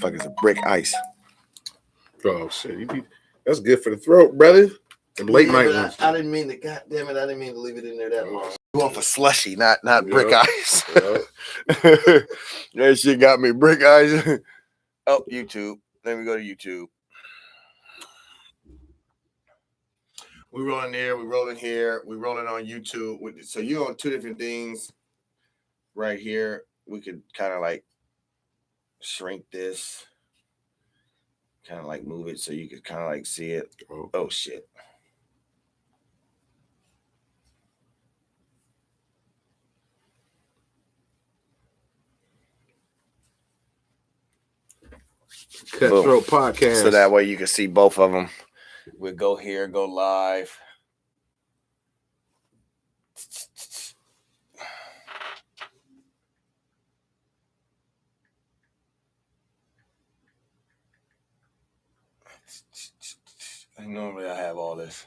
motherfuckers a brick ice. Oh shit, that's good for the throat, brother. And late night ones. I didn't mean to. God damn it! I didn't mean to leave it in there that long. Going for slushy, not brick ice. That shit got me brick ice. Oh, YouTube. Let me go to YouTube. We rolling there. We rolling here. We rolling on YouTube. So you're on two different things right here. We could kind of like shrink this. Kind of like move it so you could kind of like see it. Oh shit. Cutthroat Podcast. So that way you can see both of them. We'll go here, go live. Normally I have all this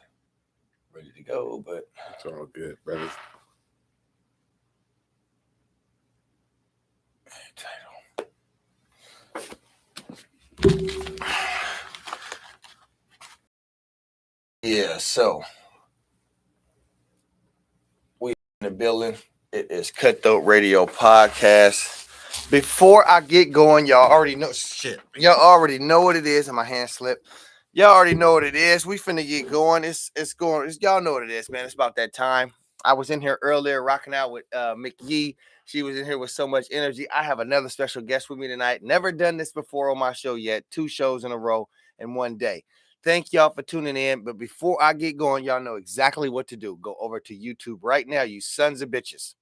ready to go, but it's all good, brother. Yeah, so we in the building. It is Cutthroat Radio Podcast. Before I get going, y'all already know shit. Y'all already know what it is, and my hand slipped. Y'all already know what it is. We finna get going. It's going. Y'all know what it is, man. It's about that time. I was in here earlier rocking out with McYee. She was in here with so much energy. I have another special guest with me tonight. Never done this before on my show yet. 2 shows in a row in one day. Thank y'all for tuning in. But before I get going, y'all know exactly what to do. Go over to YouTube right now, you sons of bitches.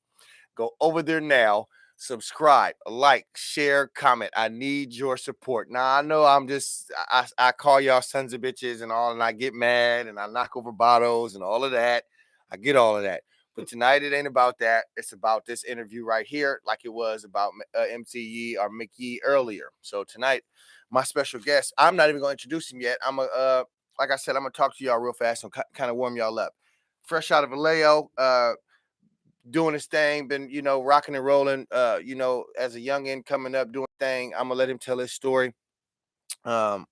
Go over there now. Subscribe, like, share, comment. I need your support. Now, I know I call y'all sons of bitches and all, and I get mad and I knock over bottles and all of that. I get all of that. But tonight, it ain't about that. It's about this interview right here, like it was about MCE or McYee earlier. So tonight, my special guest, I'm not even going to introduce him yet. Like I said, I'm going to talk to y'all real fast and kind of warm y'all up. Fresh out of Vallejo, doing his thing, been, rocking and rolling, as a youngin' coming up, doing thing. I'm gonna let him tell his story. But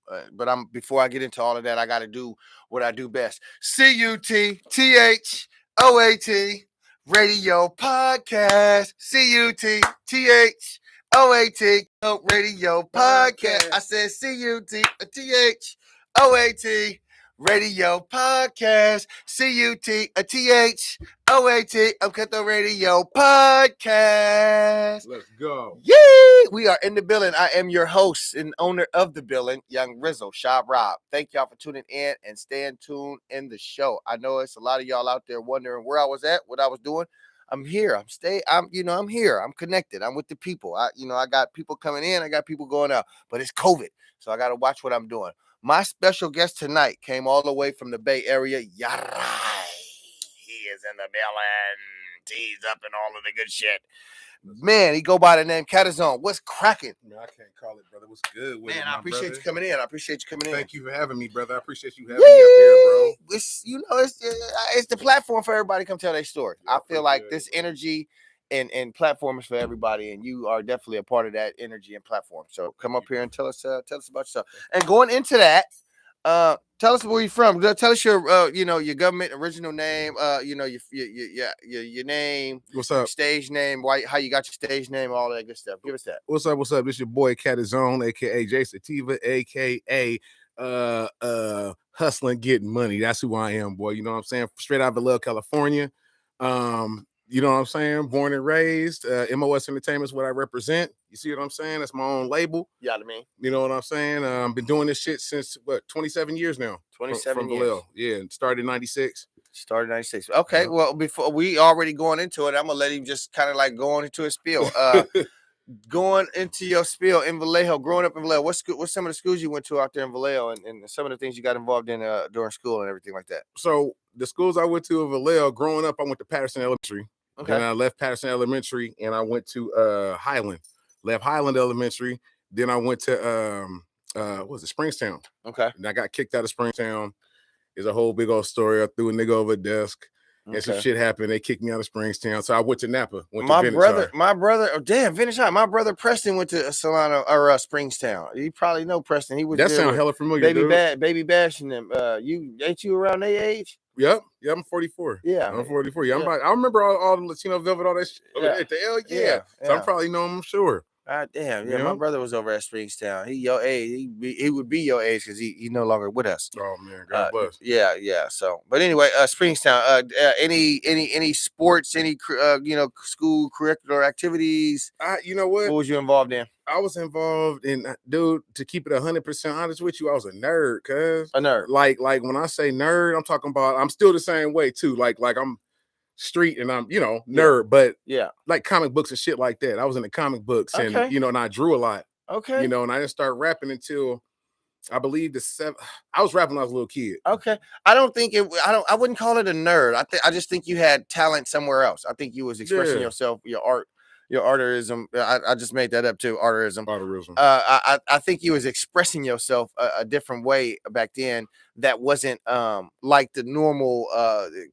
before I get into all of that, I got to do what I do best. CUTTHOAT Radio Podcast. CUTTHOAT Radio Podcast. I said CUTTHOAT Radio Podcast. CUTTHOAT. I'm Cutthroat Radio Podcast. Let's go. Yay! We are in the building. I am your host and owner of the building, Young Rizzo, Shab Rob. Thank y'all for tuning in and staying tuned in the show. I know it's a lot of y'all out there wondering where I was at, what I was doing. I'm here. I'm here. I'm connected. I'm with the people. I got people coming in. I got people going out, but it's COVID. So I got to watch what I'm doing. My special guest tonight came all the way from the Bay Area. Yarai. He is in the building. Tees up and all of the good shit. Man, he go by the name Cadazone. What's cracking? Man, I can't call it, brother. What's good with I appreciate you coming in. Thank you for having me, brother. I appreciate you having me up here, bro. It's the platform for everybody to come tell their story. I feel like this energy and platform is for everybody, and you are definitely a part of that energy and platform. So come up here and tell us about yourself. And going into that, tell us where you're from. Tell us your your government original name, your name, what's up, stage name, how you got your stage name, all that good stuff. Give us that. What's up? This your boy Cadazone, aka Jay Sativa, aka hustling, getting money. That's who I am, boy. You know what I'm saying? Straight out of Vallejo, California. You know what I'm saying? Born and raised. MOS Entertainment is what I represent. You see what I'm saying? That's my own label. You know what I mean? You know what I'm saying? Been doing this shit since 27 years now. 27 years. Vallejo. Yeah, started in 96. Okay, yeah. Well, before we already going into it, I'm gonna let him just kind of like go on into his spiel. Going into your spiel in Vallejo, growing up in Vallejo, what's some of the schools you went to out there in Vallejo, and some of the things you got involved in during school and everything like that? So the schools I went to in Vallejo, growing up, I went to Patterson Elementary. Okay. Then I left Patterson Elementary and I went to Highland. Left Highland Elementary. Then I went to Springstown. Okay. And I got kicked out of Springstown. There's a whole big old story. I threw a nigga over a desk. and some shit happened. They kicked me out of Springstown, so I went to Napa. My brother. Oh, damn, Vintage High. My brother Preston went to Solano or Springstown. You probably know Preston. He was that there sound with hella familiar, Baby Bash and them. You ain't you around their age? Yep. Yeah, I'm 44. Yeah, I'm 44. Yeah, I remember all the Latino Velvet, all that shit. Yeah. The hell yeah. So I'm probably know him, I'm sure. Damn, yeah. My brother was over at Springstown. He your age. He would be your age because he no longer with us. Oh man, God bless. Yeah. So, but anyway, Springstown. Any sports, any school curricular activities? You know what? What was you involved in? I was involved in, dude. To keep it 100% honest with you, I was a nerd, cuz. A nerd. Like when I say nerd, I'm talking about. I'm still the same way too. Like I'm street and I'm nerd, but like comic books and shit like that. I was in the comic books and and I drew a lot. Okay. And I didn't start rapping until I believe I was rapping when I was a little kid. Okay. I wouldn't call it a nerd. I just think you had talent somewhere else. I think you was expressing yourself, your art, your arterism. I just made that up too. Arterism. I think you was expressing yourself a different way back then that wasn't like the normal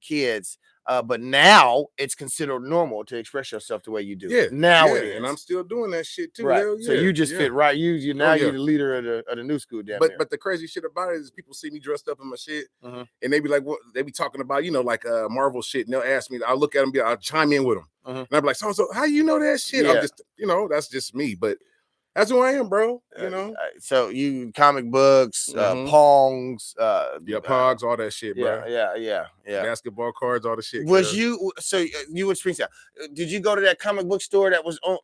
kids. But now it's considered normal to express yourself the way you do. Yeah, now it is, and I'm still doing that shit too. Right. Hell So you just fit right. You're the leader of the new school. But the crazy shit about it is people see me dressed up in my shit, and they be like, "What?" They be talking about like Marvel shit, and they'll ask me. I'll look at them, I'll chime in with them, and I'll be like, "So how you know that shit?" I'm just that's just me, but. That's who I am, bro. So you comic books, Pongs, Pogs, all that shit, bro. Yeah. Basketball cards, all the shit. Was you were Springstown? Did you go to that comic book store that was on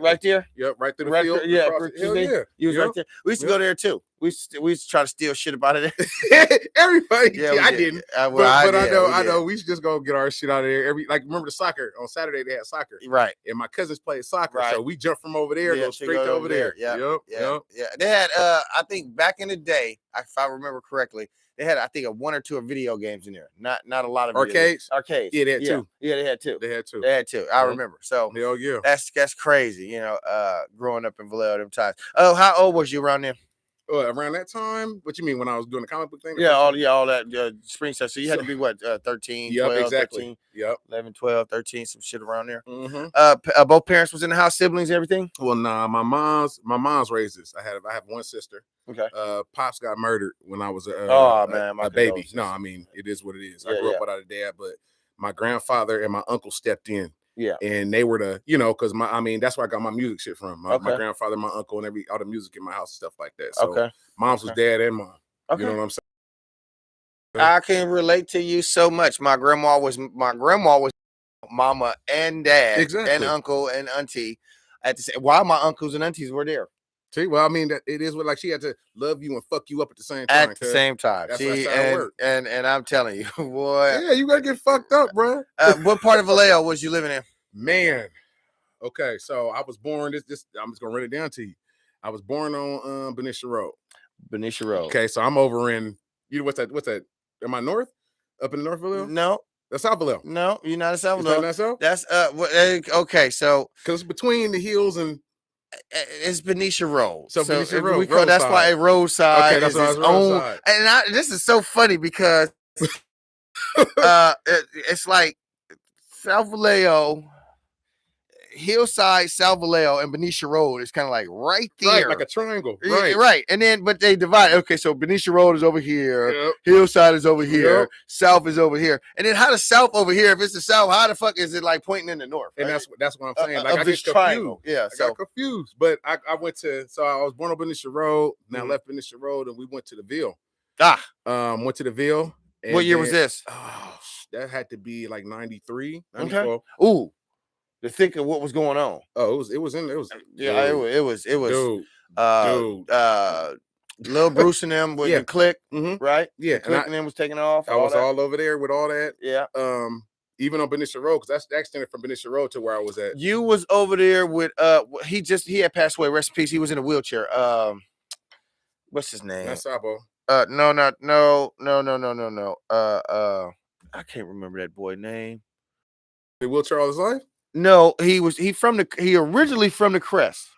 right there? Yep, right through the field. Yeah, hell yeah. You was right there. We used to go there too. We used to try to steal shit about it. Everybody, I didn't. But I know. We should just go get our shit out of there. Remember the soccer on Saturday? They had soccer, right? And my cousins played soccer, so we jumped from over there, go straight to over there. Yeah. They had, I think back in the day, if I remember correctly, they had, I think, a one or two video games in there. Not a lot of arcades. Yeah, they had two. Yeah, they had two. I remember. So hell yeah, that's crazy. Growing up in Vallejo them times. Oh, how old was you around then? Around that time? What you mean when I was doing the comic book thing? All that spring stuff. So you had to be what, 13, 12, exactly. 13, yep. 11, 12, 13, some shit around there. Mm-hmm. Both parents was in the house, siblings, everything? Well, nah, my mom's raised us. I have one sister. Okay. Pops got murdered when I was a baby. No, I mean, it is what it is. I grew up without a dad, but my grandfather and my uncle stepped in. Yeah, and they were the, because that's where I got my music shit from. My grandfather, my uncle, and all the music in my house and stuff like that. So mom's was dad and mom. You know what I'm saying? I can relate to you so much. My grandma was mama and dad and uncle and auntie. At the same, while my uncles and aunties were there. See, well, I mean, that it is what she had to love you and fuck you up at the same time. At the same time. That's how it worked. And I'm telling you, boy. Yeah, you gotta get fucked up, bro. What part of Vallejo was you living in? Man. Okay, so I was born. This I'm just gonna run it down to you. I was born on Benicia Road. Benicia Road. Okay, so I'm over in what's that? Am I north? Up in North Vallejo? No. That's South Vallejo. No, you're not in South Vallejo. Not South? That's okay, so because between the hills and it's Benicia Road. So Benicia Road. That's why a roadside that's is its own. And this is so funny because it's like South Vallejo, Hillside, South Vallejo, and Benicia Road is kind of like right there. Right, like a triangle. Right. And then, but they divide. Okay, so Benicia Road is over here. Hillside is over here. South is over here. And then how does South over here? If it's the South, how the fuck is it like pointing in the north? Right? And that's what I'm saying. Like I get triangle. I got confused. But I was born on Benicia Road, and I left Benicia Road, and we went to the Ville. Went to the Ville. What year was this? Oh, that had to be like 93, 94. Okay. Ooh. To think of what was going on. Oh, it was. Dude. Lil Bruce and them with the click, right? Yeah, the click and them was taking off. I was all over there with all that. Yeah. Even on Benicia Road, because that's extended from Benicia Road to where I was at. You was over there with he had passed away. Rest in peace. He was in a wheelchair. What's his name? Not Sabo. No. I can't remember that boy's name. The wheelchair all his life? No, he originally from the Crest.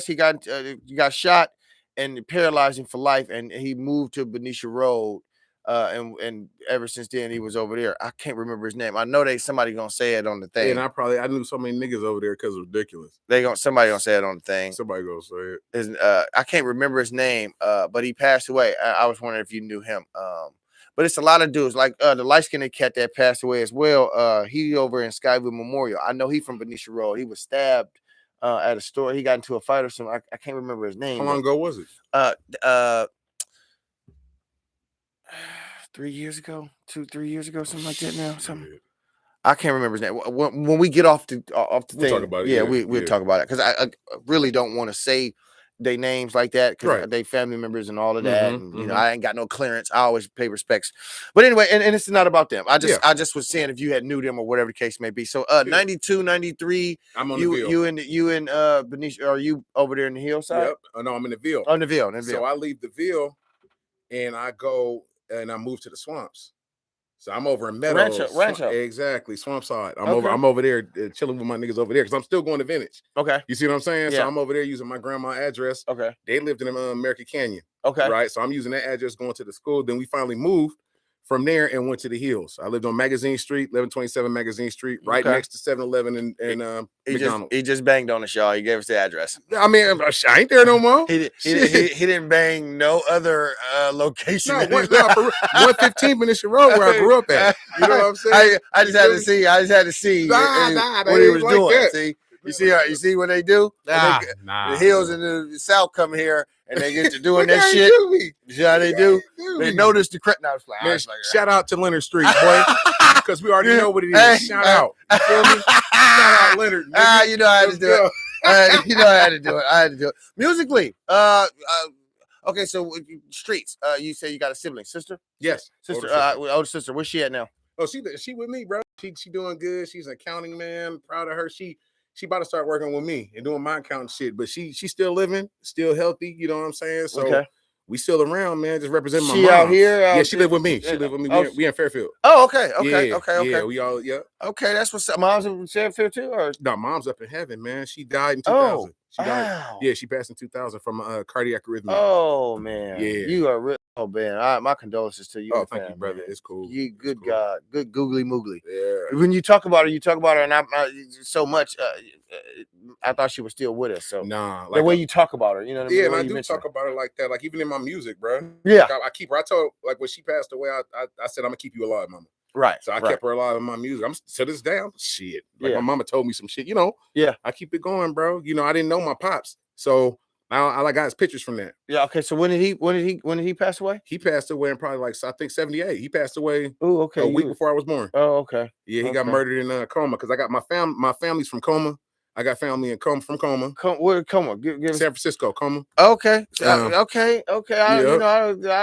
He got shot and paralyzed him for life, and he moved to Benicia Road And ever since then he was over there. I can't remember his name. I know somebody gonna say it on the thing. And I knew so many niggas over there because it was ridiculous. Somebody gonna say it on the thing. Somebody gonna say it. I can't remember his name. But he passed away. I was wondering if you knew him. But it's a lot of dudes like the light-skinned cat that passed away as well. He over in Skyview Memorial. I know he from Benicia Road. He was stabbed at a store. He got into a fight or something. I can't remember his name. How long ago was it? 3 years ago, 3 years ago, something like that. Now, something. Yeah. I can't remember his name. When we get off the thing, talk about it. Yeah, we'll talk about it because I really don't want to say their names like that because they family members and all of that. And you know, I ain't got no clearance. I always pay respects. But anyway, and it's not about them. I just was saying if you had knew them or whatever the case may be. So 92, 93. I'm on the Ville. You in Benicia? Are you over there in the hillside? Yep. Oh, no, I'm in the Ville. On the Ville. So I leave the Ville and I go and I move to the swamps. So I'm over in Meadows. Rancho. Exactly. Swamp side. I'm over there chilling with my niggas over there because I'm still going to Vintage. Okay. You see what I'm saying? Yeah. So I'm over there using my grandma's address. Okay. They lived in American Canyon. Okay. Right. So I'm using that address going to the school. Then we finally moved from there and went to the hills. I lived on Magazine Street, 1127 Magazine Street, right next to 7-Eleven and McDonald's. He just banged on us, y'all. He gave us the address. I mean, I ain't there no more. He didn't bang no other location. No, 115 Benicia Road where I grew up at. You know what I'm saying? I just had to see what he was doing. That. You see what they do? The hills in the south come here and they get to doing that shit. You see how they do? They notice the crap. Now shout out to Leonard Street, boy, because we already know what it is. Shout out. You feel me? Shout out Leonard. You know how to do it. You know how to do it. I had to do it. Musically, okay, so streets. You say you got a sibling, sister? Yes, sister. Older sister. Where's she at now? Oh, she with me, bro. She doing good. She's an accounting man. Proud of her. She about to start working with me and doing my accounting shit, but she's still living, still healthy. You know what I'm saying? So we still around, man. Just representing my mom. She out here? Yeah, she live with me. She live with me. We in Fairfield. Oh, okay. Yeah, we all, Okay, that's what's up. Mom's in Fairfield too? Or? No, mom's up in heaven, man. She died in 2000. She died. Wow. Yeah, she passed in 2000 from cardiac arrhythmia. Oh, man. Yeah. You are real. Oh, man. My condolences to you. Oh, thank you, brother. Man. It's cool. You good cool. God. Good googly moogly. Yeah. When you talk about her, and I so much, I thought she was still with us. So nah, like the way you talk about her, you know what I mean? Yeah, and I do talk about her like that. Like even in my music, bro. Yeah. Like, I keep her. I told like when she passed away, I said I'm gonna keep you alive, mama. Right. So I kept her alive in my music. I'm to this day, I'm shit. Like my mama told me some shit, you know. Yeah. I keep it going, bro. You know, I didn't know my pops. So I got his pictures from that. Yeah, okay. So when did he pass away? He passed away in probably like I think 78. He passed away a week before I was born. Oh, okay. Yeah, he got murdered in Coma because I got my family's from Coma. I got family in Coma from Coma. Where Coma? Give San Francisco, Coma. Okay. Okay. I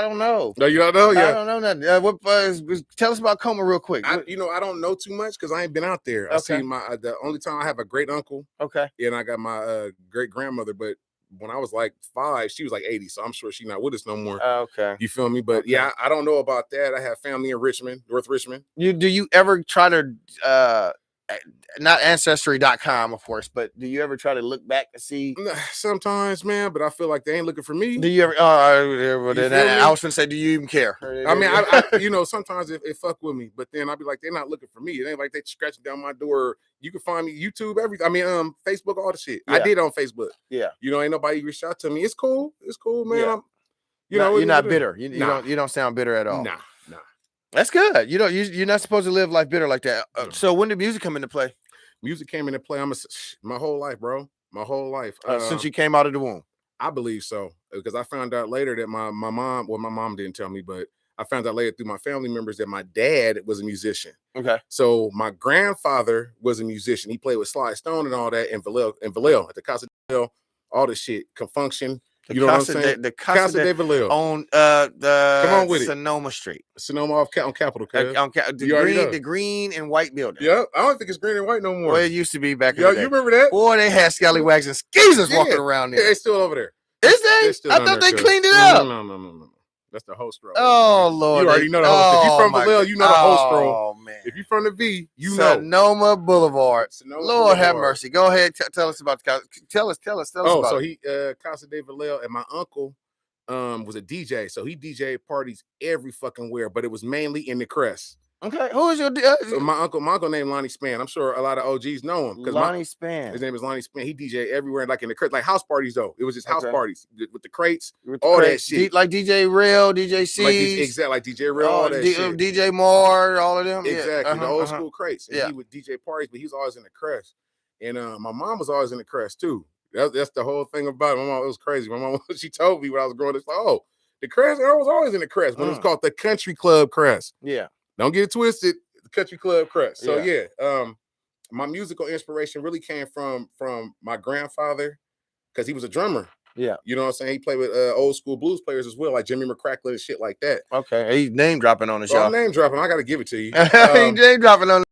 don't know. No, you don't know? Yeah. I don't know nothing. Tell us about Coma real quick. I don't know too much because I ain't been out there. I see the only time I have a great uncle. Okay. And I got my great grandmother, but when I was like 5, she was like 80, so I'm sure she's not with us no more. Okay. You feel me? But yeah, I don't know about that. I have family in Richmond, North Richmond. Do you ever try to not ancestry.com, of course, but do you ever try to look back and see? Sometimes, man, but I feel like they ain't looking for me. Do you ever? I was gonna say, do you even care? I mean, I sometimes it fuck with me, but then I'll be like, they're not looking for me. It ain't like they scratching down my door. You can find me YouTube, everything. I mean, Facebook, all the shit. Yeah. I did on Facebook. Yeah. You know, ain't nobody reached out to me. It's cool. It's cool, man. Yeah. You're not bitter. You don't sound bitter at all. Nah. That's good. You're not supposed to live life bitter like that. So when did music come into play? Music came into play. My whole life, bro. My whole life. Since you came out of the womb. I believe so. Because I found out later that my mom, well, my mom didn't tell me, but I found out later through my family members that my dad was a musician. Okay. So my grandfather was a musician. He played with Sly Stone and all that in Vallejo at the Casa de Vallejo, all the shit, Confunction. You know what I'm saying? The Casa de Vallejo on come on with Sonoma Street. Sonoma on Capitol. The green and white building. Yeah, I don't think it's green and white no more. Well, it used to be back in the day. You remember that? Boy, they had scallywags and skeezers walking around there. Yeah, it's still over there. Is they? I thought they cleaned it up. No. That's the host row. Oh, Lord. You already know the host. If you're from Vallejo, you know the host row. Oh, man. If you're from the V, you know. Sonoma Boulevard. Lord have mercy. Go ahead. Tell us about the Tell us about so he, Casa de Vallejo, and my uncle was a DJ. So he DJ parties every fucking where, but it was mainly in the Crest. Okay, who is your my uncle named Lonnie Span. I'm sure a lot of OGs know him because Lonnie Span. His name is Lonnie Span. He DJ everywhere, like in the like house parties though. It was just house parties with the crates, all that shit. Like DJ Rail, DJ C, exactly like DJ Rail, all that shit. DJ Moore, all of them. Exactly, the old school crates. And he would DJ parties, but he was always in the Crest. And my mom was always in the Crest too. That's the whole thing about it. My mom, it was crazy. My mom, she told me when I was growing up, like, oh, the Crest, I was always in the Crest when it was called the Country Club Crest. Yeah. Don't get it twisted. The Country Club Crest. So my musical inspiration really came from my grandfather because he was a drummer. Yeah. You know what I'm saying? He played with old school blues players as well, like Jimmy McCrackler and shit like that. Okay. He's name dropping on the show. I'm name dropping. I got to give it to you. He's name dropping on.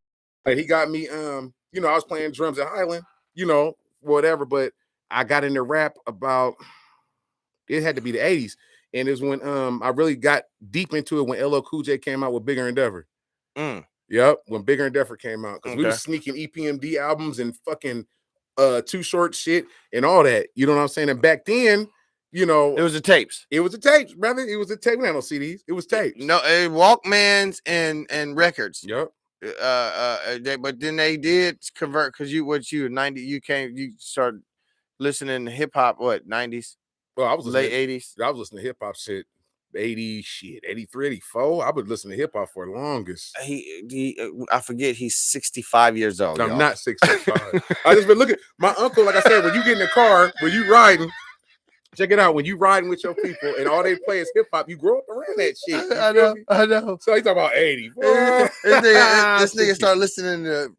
He got me, you know, I was playing drums at Highland, you know, whatever, but I got into rap about, it had to be the 80s. And it was when I really got deep into it when LL Cool J came out with Bigger Endeavor. Yep, when Bigger Endeavor came out. Because we were sneaking EPMD albums and fucking Too Short shit and all that. You know what I'm saying? And back then, you know, it was the tapes. It was the tapes, brother. It was the tape. We had no CDs. It was tapes. No, Walkmans and records. Yep. But then they did convert because you 90. You started listening to hip hop. What 90s? Well, I was late 80s. I was listening to hip hop shit. 83, 84. I would listen to hip hop for the longest. I forget he's 65 years old. I'm not 65. I just been looking. My uncle, like I said, when you get in the car, when you riding, check it out. When you riding with your people and all they play is hip hop, you grow up around that shit. I know. So he's talking about 80. This nigga started listening to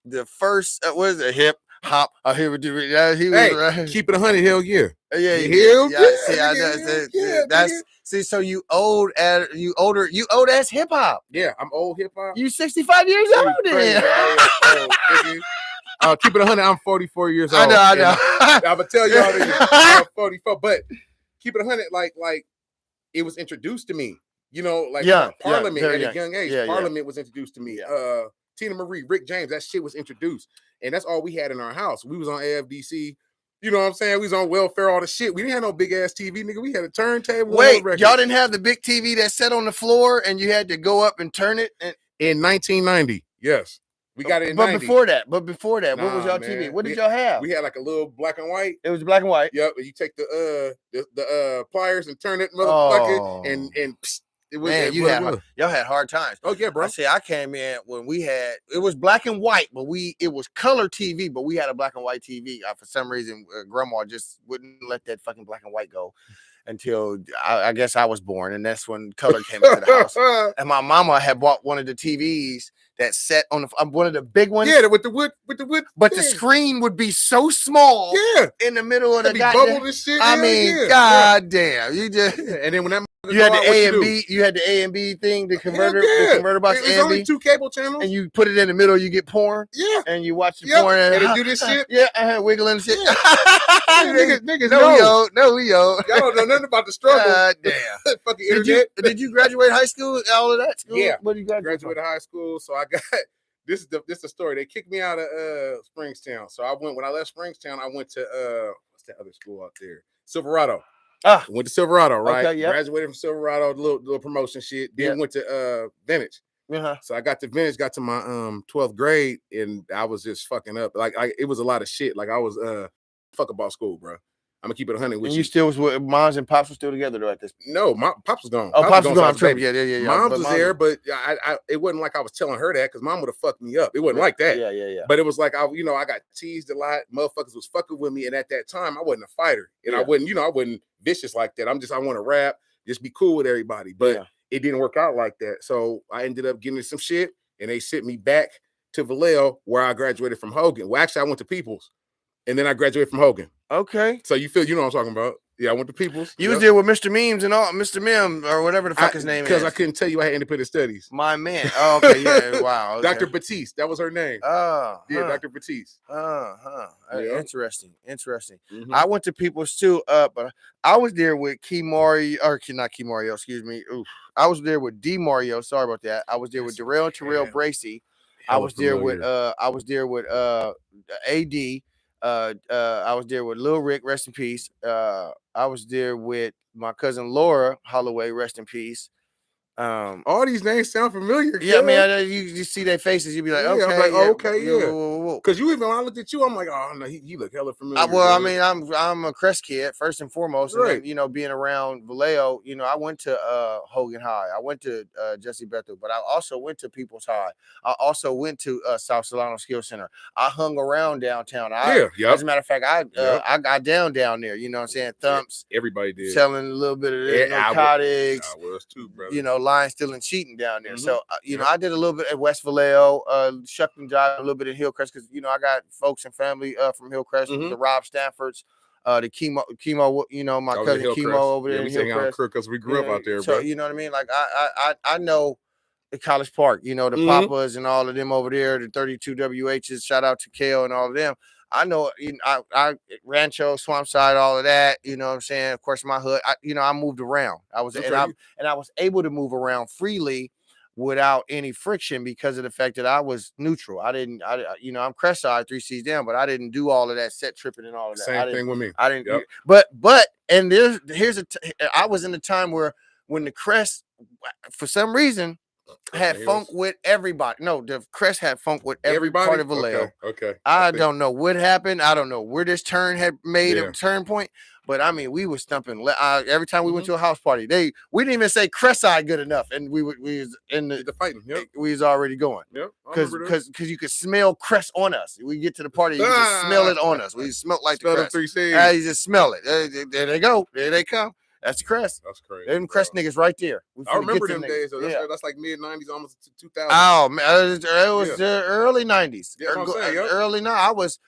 the first what is it? Hip hop. I hear what you. He was right. Keep it 100. Hell yeah. Yeah. See, I know. That's see. So you old as hip hop. Yeah, I'm old hip hop. You 65 years old. Then. Keep it 100. I'm 44 years old. I know. I'm gonna tell y'all that I'm 44, but keep it 100. Like it was introduced to me. You know, like Parliament at a young age. Parliament was introduced to me. Tina Marie, Rick James, that shit was introduced, and that's all we had in our house. We was on AFDC. You know what I'm saying? We was on welfare, all the shit. We didn't have no big ass TV, nigga. We had a turntable. Wait, y'all didn't have the big TV that sat on the floor and you had to go up and turn it? In 1990, yes. We got it in 90. Before that, what was y'all TV? What did y'all have? We had like a little black and white. It was black and white. Yep. You take the pliers and turn it, motherfucker, and psst, it was. Man, y'all had hard times. Oh yeah, bro. I came in when it was black and white, but it was color TV, but we had a black and white TV. For some reason, grandma just wouldn't let that fucking black and white go until I guess I was born, and that's when color came into the house. And my mama had bought one of the TVs that set on one of the big ones. Yeah, with the wood. But the screen would be so small. Yeah, in the middle of the bubble and shit. I mean, god damn, you just. And then when that. You had the A and B. You had the A and B thing, the converter, the converter box. It's only 2 cable channels, and you put it in the middle. You get porn. Yeah, and you watch the porn and it do this shit. Yeah, wiggling shit. Yeah. niggas, no, yo. Y'all don't know nothing about the struggle. Damn. Fucking internet. Did you graduate high school? All of that school? Yeah. What did you graduate high school? So I got this is the story. They kicked me out of Springstown. So when I left Springstown, I went to what's that other school out there? Silverado. Went to Silverado, right? Okay, yep. Graduated from Silverado, little promotion shit. Then went to Vintage. So I got to Vintage, got to my 12th grade, and I was just fucking up. Like it was a lot of shit. Like I was fuck about school, bro. I'm gonna keep it 100 with and you. You still was with moms and pops were still together though at this point? No, my pops was gone. Oh, pops was gone. Yeah. Mom was there, but it wasn't like I was telling her that because mom would have fucked me up. It wasn't like that. Yeah. But it was like I got teased a lot. Motherfuckers was fucking with me, and at that time I wasn't a fighter, and I wasn't vicious like that. I want to rap, just be cool with everybody. But it didn't work out like that. So I ended up getting some shit, and they sent me back to Vallejo where I graduated from Hogan. Well, actually, I went to Peoples, and then I graduated from Hogan. Okay. So you know what I'm talking about. Yeah, I went to Peoples. You was there with Mr. Memes and all, Mr. Mim or whatever the fuck his name is. Because I couldn't tell you I had independent studies. My man. Oh, okay. Yeah. Wow. Okay. Dr. Batiste. That was her name. Oh. Yeah, Dr. Batiste. Interesting. Mm-hmm. I went to Peoples too, but I was there with not Key Mario, excuse me. Oof. I was there with D Mario. Sorry about that. I was there with Darrell and Terrell Bracy. I was there with AD. I was there with Lil Rick, rest in peace. I was there with my cousin Laura Holloway, rest in peace. All these names sound familiar. Yeah, man, you see their faces, you be like, okay, I'm like, yeah, okay, yeah. whoa. Because you even when I looked at you, I'm like, oh no, he look hella familiar. I mean, I'm a Crest kid first and foremost, Right. and then, you know, being around Vallejo, you know, I went to Hogan High, I went to Jesse Bethel, but I also went to People's High. I also went to South Solano Skill Center. I hung around downtown. As a matter of fact, I got down there. You know what I'm saying? Thumps. Everybody did. Selling a little bit of this, narcotics. I was too, brother. You know, lying, stealing, cheating down there. So, you know, I did a little bit at West Vallejo, shucked and jived a little bit in Hillcrest because, you know, I got folks and family from Hillcrest, the Rob Stanfords, the chemo, you know, my cousin Chemo over there in Hillcrest. Because we grew up out there, so, bro. You know what I mean? Like, I know the College Park, you know, the Papas and all of them over there, the 32 WHs, shout out to Kale and all of them. I know, you know, I Rancho, Swampside, all of that. You know what I'm saying? Of course, my hood. I moved around. I was able to move around freely without any friction because of the fact that I was neutral. You know, I'm Crestside, 3 C's down, but I didn't do all of that set tripping and all of that. Same thing with me. I didn't. Yep. But I was in a time where when the Crest, for some reason, had funk with everybody. No, the Crest had funk with every part of Vallejo. Okay. I don't know what happened. I don't know where this turn had made a turn point. But I mean, we were stumping every time we went to a house party. We didn't even say Crestside good enough, and we was in the fighting. Yep. We was already going. Yep. Because you could smell Crest on us. We get to the party, you just smell it on us. We smelled like the Crest. You just smell it. There they go. There they come. That's Crest. That's crazy. Them Crest niggas right there. I remember them days. So that's like mid 90s, almost 2000. Oh man, it was the early 90s. Yeah, early 90s.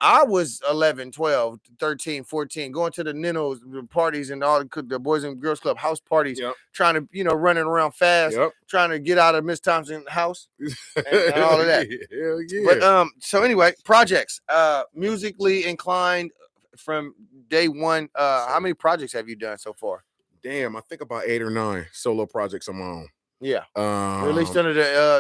I was 11, 12, 13, 14, going to the Ninos parties and all the Boys and Girls Club house parties, trying to, you know, running around fast, trying to get out of Miss Thompson's house and all of that. Hell yeah. But so anyway, projects, musically inclined from day one. How many projects have you done so far? Damn, I think about 8 or 9 solo projects on my own. Yeah. Released under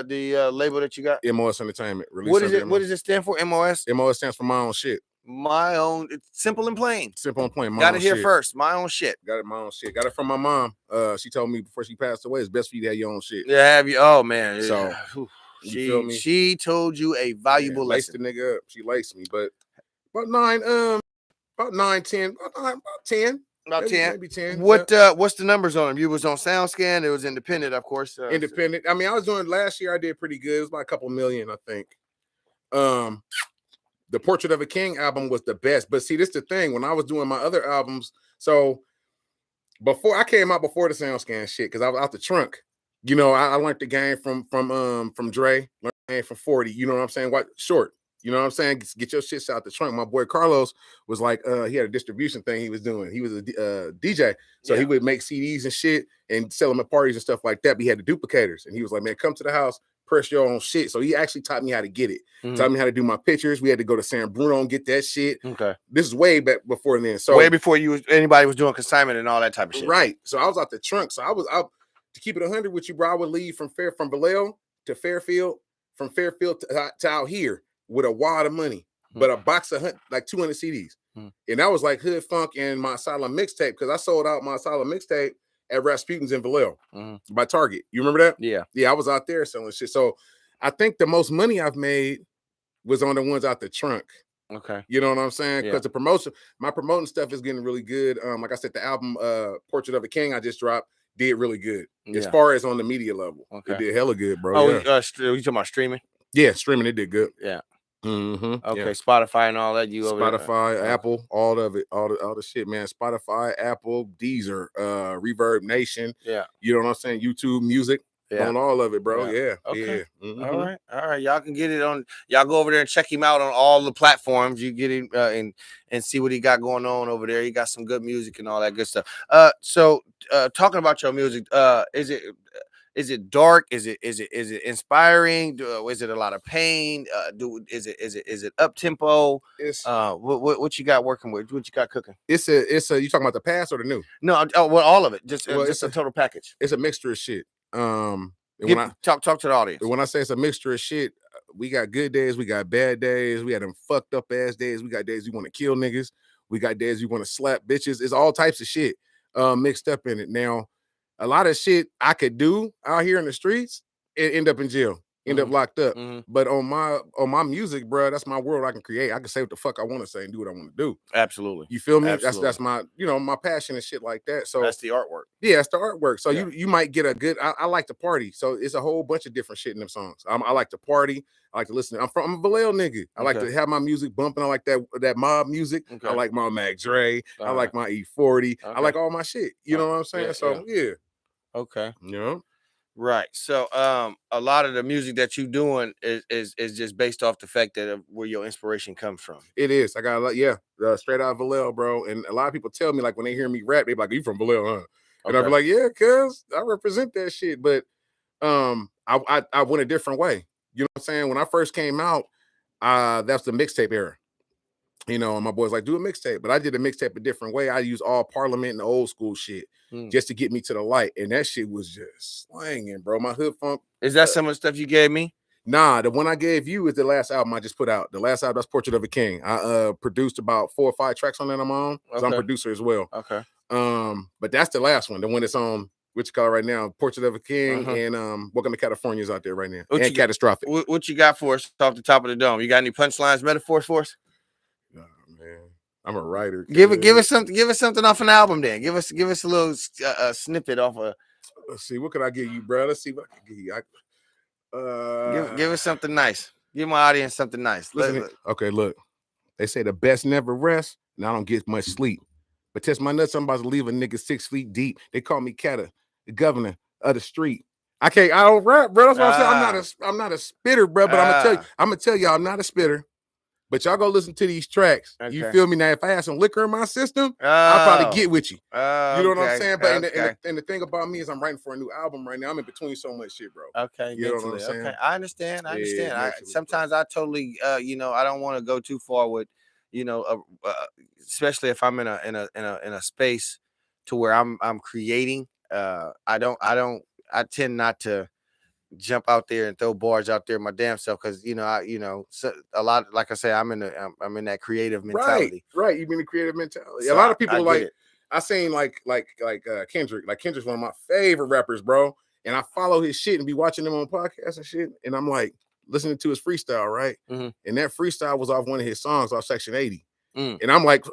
the label that you got? MOS Entertainment. What does it stand for? MOS? MOS stands for my own shit. My own. It's simple and plain. Simple and plain. Got it here first. My own shit. Got it. My own shit. Got it from my mom. She told me before she passed away, it's best for you to have your own shit. Yeah, have you? Oh man. So she told you a valuable lesson. Laced the nigga up. She laced me, but about 10. About 10. Maybe 10. What's the numbers on them? You was on SoundScan. It was independent, of course. Independent. I mean, I was doing last year. I did pretty good. It was about a couple million, I think. The Portrait of a King album was the best. But see, this is the thing. When I was doing my other albums, so before I came out before the SoundScan shit, because I was out the trunk. You know, I learned the game from Dre, learned the game from 40. You know what I'm saying? Short. You know what I'm saying? Get your shit out the trunk. My boy Carlos was like, he had a distribution thing he was doing. He was a DJ. So he would make CDs and shit and sell them at parties and stuff like that. But he had the duplicators. And he was like, man, come to the house, press your own shit. So he actually taught me how to get it. Taught me how to do my pictures. We had to go to San Bruno and get that shit. Okay. This is way back before then. So way before anybody was doing consignment and all that type of shit. Right. So I was out the trunk. So I was out to keep it 100 with you, bro. I would leave from Vallejo to Fairfield, from Fairfield to out here with a wad of money, but a box of like 200 CDs. And that was like Hood Funk and my Asylum mixtape, because I sold out my Asylum mixtape at Rasputin's in Vallejo by Target. You remember that? Yeah. Yeah, I was out there selling shit. So I think the most money I've made was on the ones out the trunk. Okay. You know what I'm saying? Because my promoting stuff is getting really good. Like I said, the album Portrait of a King I just dropped did really good. As far as on the media level. Okay. It did hella good, bro. Oh, you talking about streaming? Yeah, streaming, it did good. Yeah. Okay, Spotify and all that. Spotify, Apple, all of it, all the shit, man. Spotify, Apple, Deezer, Reverb Nation. Yeah, you know what I'm saying. YouTube Music, on all of it, bro. Yeah. Okay. All right. Y'all can get it on. Y'all go over there and check him out on all the platforms. You get him and see what he got going on over there. He got some good music and all that good stuff. So talking about your music, is it dark? Is it inspiring? Is it a lot of pain? Is it up tempo? What you got working with? What you got cooking? It's a you talking about the past or the new? No, well, all of it. Just a total package. It's a mixture of shit. Talk to the audience. When I say it's a mixture of shit, good days, we got bad days, we had them fucked up ass days, we got days we want to kill niggas, we got days we want to slap bitches. It's all types of shit mixed up in it. Now, a lot of shit I could do out here in the streets, it end up in jail, end up locked up. But on my music, bro, that's my world I can create. I can say what the fuck I want to say and do what I want to do. Absolutely. You feel me? Absolutely. That's my, my passion and shit like that. So that's the artwork. Yeah, that's the artwork. So you might get a good, I like to party. So it's a whole bunch of different shit in them songs. I like to party. I like to listen. I'm a Vallejo nigga. I like to have my music bumping. I like that mob music. I like my Mac Dre. I like my E40. I like all my shit. You know what I'm saying? Yeah. Okay. You know? Right. So a lot of the music that you doing is just based off the fact that where your inspiration comes from. It is. I got a lot, straight out of Vallejo, bro. And a lot of people tell me, like, when they hear me rap, they be like, you from Vallejo, huh? And I be like, yeah, cuz I represent that shit. But I went a different way. You know what I'm saying? When I first came out, that's the mixtape era. And my boys like, do a mixtape. But I did a mixtape a different way. I used all Parliament and old school shit just to get me to the light. And that shit was just slanging, bro. My hood funk. Is that some of the stuff you gave me? Nah, the one I gave you is the last album I just put out. The last album, that's Portrait of a King. I produced about 4 or 5 tracks on that on my own. So I'm a producer as well. Okay. But that's the last one, the one that's on what you call right now, Portrait of a King, and Welcome to California is out there right now. And Catastrophic. What you got for us off the top of the dome? You got any punchlines, metaphors for us? Nah, man. I'm a writer. Give us something off an album then. Give us a little snippet off a. Let's see, what can I give you, bro? Let's see what I can give you. Give us something nice. Give my audience something nice. Okay, look. They say the best never rest, and I don't get much sleep. But test my nuts, I'm about to leave a nigga 6 feet deep. They call me Cata, the governor of the street. I don't rap, bro. That's what I'm saying. I'm not a spitter, bro. But I'm gonna tell y'all I'm not a spitter. But y'all go listen to these tracks. Okay. You feel me? Now, if I had some liquor in my system, I'll probably get with you. You know what I'm saying? But and the thing about me is I'm writing for a new album right now. I'm in between so much shit, bro. Okay. You know what I'm saying? Okay. I understand. Sometimes I totally, I don't want to go too far with, especially if I'm in a space to where I'm creating. I tend not to jump out there and throw bars out there my damn self because a lot, like I say, I'm in that creative mentality. Right. You mean the creative mentality. So a lot of people I seen like Kendrick. Like Kendrick's one of my favorite rappers, bro. And I follow his shit and be watching him on podcasts and shit. And I'm like listening to his freestyle, right? And that freestyle was off one of his songs off Section 80. And I'm like,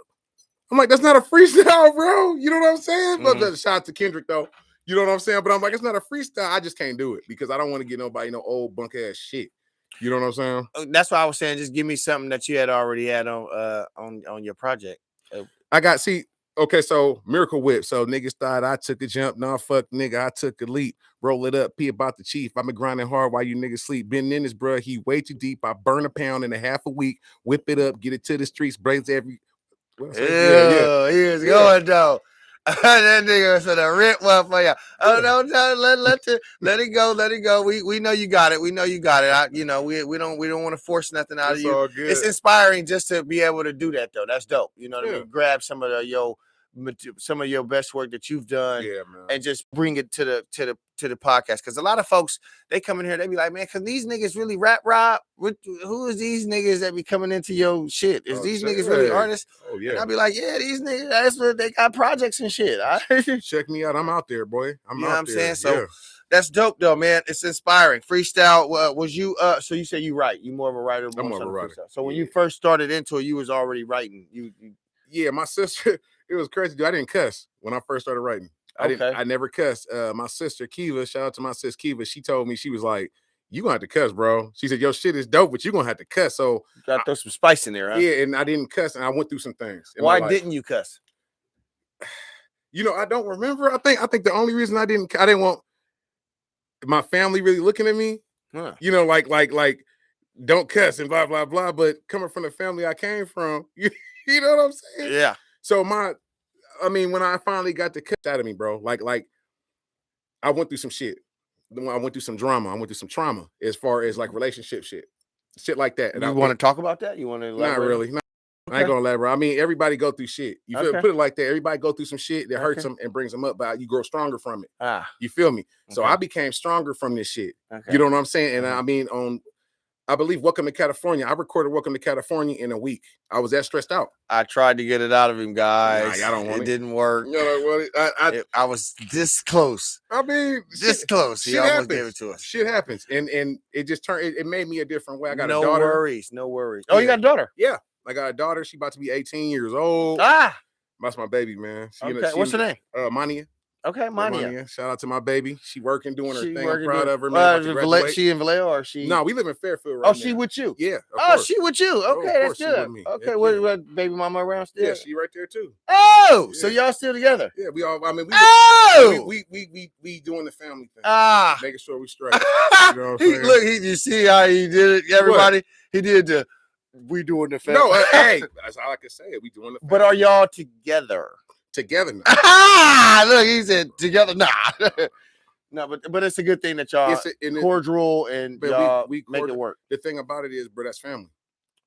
that's not a freestyle, bro. You know what I'm saying? But shout out to Kendrick though. You know what I'm saying? But I'm like, it's not a freestyle. I just can't do it because I don't want to get nobody no old bunk ass shit. You know what I'm saying? That's why I was saying, just give me something that you had already had on your project. Okay, so Miracle Whip. So niggas thought I took a jump. Nah, fuck nigga, I took a leap. Roll it up, pee about the chief. I've been grinding hard while you niggas sleep. Been in this, bro. He way too deep. I burn a pound in a half a week. Whip it up, get it to the streets. Braids every. Yeah. He was going though. That nigga said a rent one for you. Oh no, let it go. We know you got it. We know you got it. We don't want to force nothing out of you. It's inspiring just to be able to do that though. That's dope. You know what I mean? Grab some of your best work that you've done, and just bring it to the podcast. Because a lot of folks, they come in here, they be like, man, can these niggas really rap rob? Who is these niggas that be coming into your shit? Is these niggas really artists? Oh yeah. And I'll be like, yeah, these niggas, that's what they got, projects and shit. Check me out. I'm out there, boy. You know what I'm saying? So that's dope though, man. It's inspiring. Freestyle, was you so you say you write? You more of a writer? I'm more of a writer. So when you first started into it, you was already writing. Yeah, my sister. It was crazy, dude. I didn't cuss when I first started writing. I never cussed. My sister Kiva, shout out to my sis Kiva. She told me, she was like, "You gonna have to cuss, bro." She said, "Your shit is dope, but you gonna have to cuss." So you gotta throw some spice in there, huh? Yeah, and I didn't cuss, and I went through some things. Why didn't you cuss? I don't remember. I think the only reason I didn't want my family really looking at me. Huh. Like don't cuss and blah blah blah. But coming from the family I came from, you know what I'm saying? Yeah. So when I finally got the cut out of me, bro, like I went through some shit. I went through some drama. I went through some trauma as far as like relationship shit like that. And you want to talk about that? You want to elaborate? Not really. No, okay. I ain't gonna elaborate. I mean, everybody go through shit. You feel put it like that. Everybody go through some shit that hurts them and brings them up, but you grow stronger from it. You feel me? So I became stronger from this shit. You know what I'm saying? And I mean, I believe Welcome to California. I recorded Welcome to California in a week. I was that stressed out. I tried to get it out of him, guys. Nah, y'all don't want it. Didn't work. You don't want it. I was this close. I mean, this close. He almost happens. gave it to us. Shit happens, and it just turned. It made me a different way. I got no a daughter. No worries. Oh, you got a daughter? Yeah, I got a daughter. She about to be 18 years old. That's my baby, man. What's her name? Mania. Okay, Mania. Shout out to my baby. She working, doing her thing. I'm proud of her, man. She in Vallejo or she? No, we live in Fairfield right now. She with you? Yeah. She with you. Okay, that's good. Okay, yeah. what baby mama around still? Yeah, she right there too. Oh, yeah. So y'all still together? Yeah, we all. I mean, we doing the family thing. Making sure we straight. You know what I'm saying? Look, you see how he did it, everybody. What? He did the. We doing the family. No, hey, that's all I can say. We doing the family. But are y'all together? Together now. Look, he said together. Nah. No, but it's a good thing that y'all cordial and y'all we make it work. The thing about it is, bro, that's family.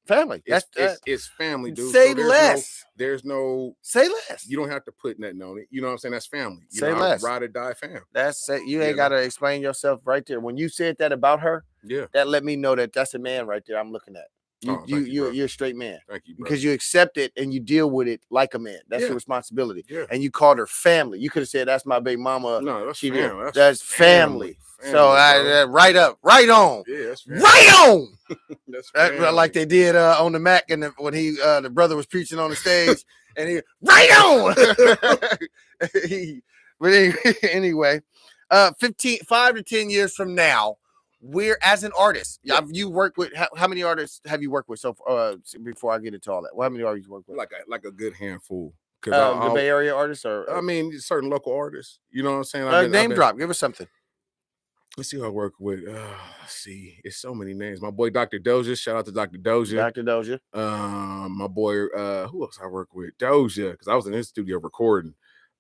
Family. It's family, dude. Say less. There's no say less. You don't have to put nothing on it. You know what I'm saying? That's family. Say less. Ride or die fam. That's it. You ain't gotta explain yourself right there. When you said that about her, that let me know that that's a man right there I'm looking at. You're a straight man. Thank you, bro. Because you accept it and you deal with it like a man. That's your responsibility. Yeah. And you called her family. You could have said that's my baby mama. No, that's family. That's family. So right up, right on. Yeah, that's family. Right on. That's like they did on the Mac and when he the brother was preaching on the stage and he right on. But anyway, 5 to 10 years from now. We're as an artist. You worked with how many artists have you worked with so before I get into all that? Well, how many artists you worked with? Like a good handful. The Bay Area artists, or I mean, certain local artists. You know what I'm saying? Name drop. Give us something. Let's see who I work with. Let's see, it's so many names. My boy Dr. Doja. Shout out to Dr. Doja. Dr. Doja. My boy. Who else I work with? Doja, because I was in his studio recording.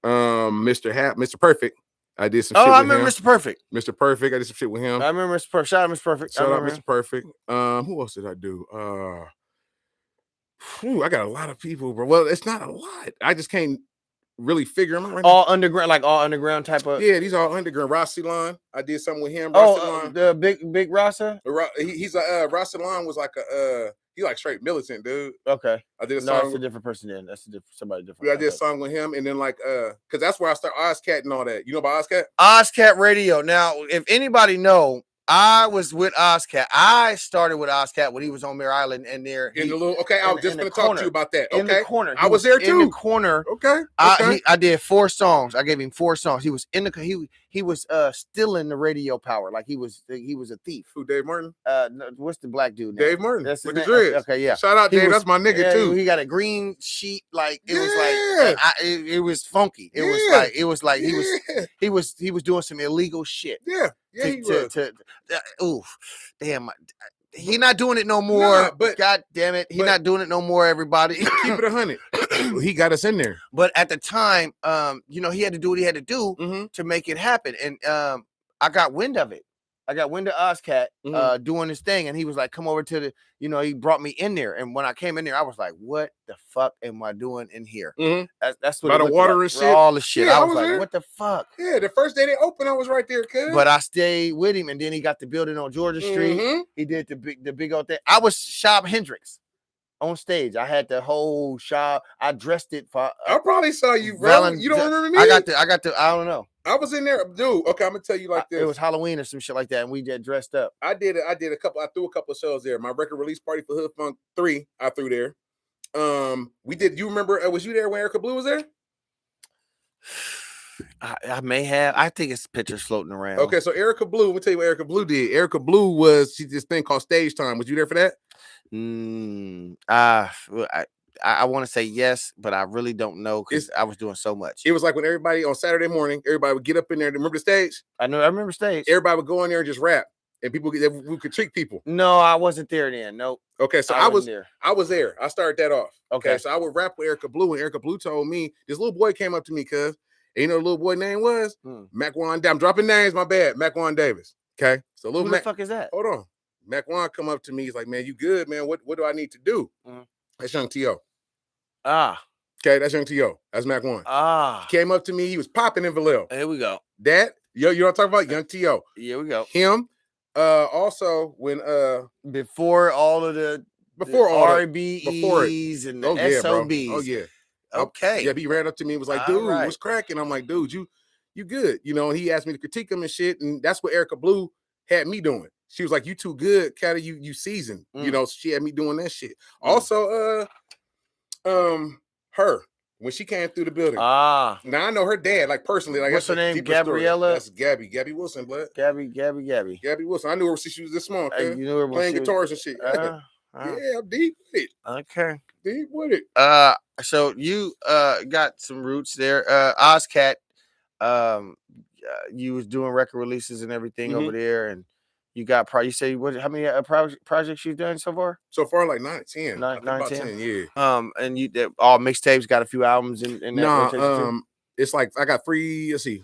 Mr. Perfect. I did some shit with him. I remember Mr. Perfect. Mr. Perfect. I did some shit with him. I remember Mr. Perfect. Shout out Mr. Perfect. Shout out Mr. Perfect. Who else did I do? I got a lot of people, bro. Well, it's not a lot. I just can't really figure them out right all now. Underground type of. Yeah, these are all underground. Rassilon. I did something with him. The big Rasa? He's a Rassilon was like a he like straight militant, dude. Okay. I did a song. No, that's a different person then. That's somebody different. I did a song with him, and then because that's where I start OzCat and all that. You know about OzCat? OzCat Radio. Now, if anybody know, I was with OzCat. I started with OzCat when he was on Mare Island and there. I was just going to talk to you about that. Okay. In the corner. I was there too. In the corner. Okay. I did 4 songs. I gave him 4 songs. He was he was stealing the radio power. Like he was a thief. Who, Dave Martin? What's the black dude name? Dave Martin. That's with the dreads. Okay, yeah. Shout out Dave. That's my nigga too. He got a green sheet. Like it was like it was funky. It was like he was doing some illegal shit. Yeah. Yeah, damn, he not doing it no more. But God damn it, he not doing it no more. Everybody, keep it 100. He got us in there. But at the time, he had to do what he had to do to make it happen, and I got wind of it. I got wind of OzCat doing his thing, and he was like, "Come over to the," he brought me in there, and when I came in there, I was like, "What the fuck am I doing in here?" That's what by the water and shit, all the shit. Yeah, I was like, there. "What the fuck?" Yeah, the first day they opened, I was right there, cuz. But I stayed with him, and then he got the building on Georgia Street. He did the big old thing. I was Shab Hendrix on stage. I had the whole shop. I dressed it for. I probably saw you, bro. You don't remember me? I got the. I don't know. I was in there, dude. Okay, I'm gonna tell you like this. It was Halloween or some shit like that, and we did dressed up. I did a couple. I threw a couple of shows there. My record release party for Hood Funk 3, I threw there. We did. You remember? Was you there when Erica Blue was there? I may have. I think it's pictures floating around. Okay, so Erica Blue. Let me tell you what Erica Blue did. Erica Blue she did this thing called Stage Time. Was you there for that? I want to say yes, but I really don't know because I was doing so much. It was like when everybody on Saturday morning, everybody would get up in there. Remember the stage? I remember stage. Everybody would go in there and just rap, and we could trick people. No, I wasn't there then. Nope. Okay, so I was there. I started that off. Okay, so I would rap with Erica Blue, and Erica Blue told me this little boy came up to me, cuz, and you know the little boy name was Mac-Wan. I'm dropping names, my bad. Mac-Wan Davis. Okay, so who the fuck is that? Hold on. Mac-Wan come up to me. He's like, "Man, you good, man? What do I need to do?" That's Young T.O. Okay, that's Young T.O. That's Mac-Wan. He came up to me. He was popping in Vallejo. Here we go. That, you know what I'm talking about? Young T.O. Here we go. Him, Also when before all of the RBEs and the SOBs. Oh yeah. Okay. Yeah, he ran up to me and was like, dude, what's cracking? I'm like, dude, you good. You know, and he asked me to critique him and shit. And that's what Erica Blue had me doing. She was like, you too good, Caddy, you seasoned. You know, she had me doing that shit. Also, her, when she came through the building. Now I know her dad, like personally. Like, what's her name? Gabriella? That's Gabby Wilson, blood. Gabby Wilson. I knew her since she was this small, you knew her playing guitars and shit. Yeah, I'm deep with it. Okay. Deep with it. So you got some roots there. Ozcat, you was doing record releases and everything over there, and you got you say how many projects you've done so far? So far, like 9 or 10. 9, about 10. 10, yeah. And you all mixtapes, got a few albums in that rotation. It's like I got 3. Let's see,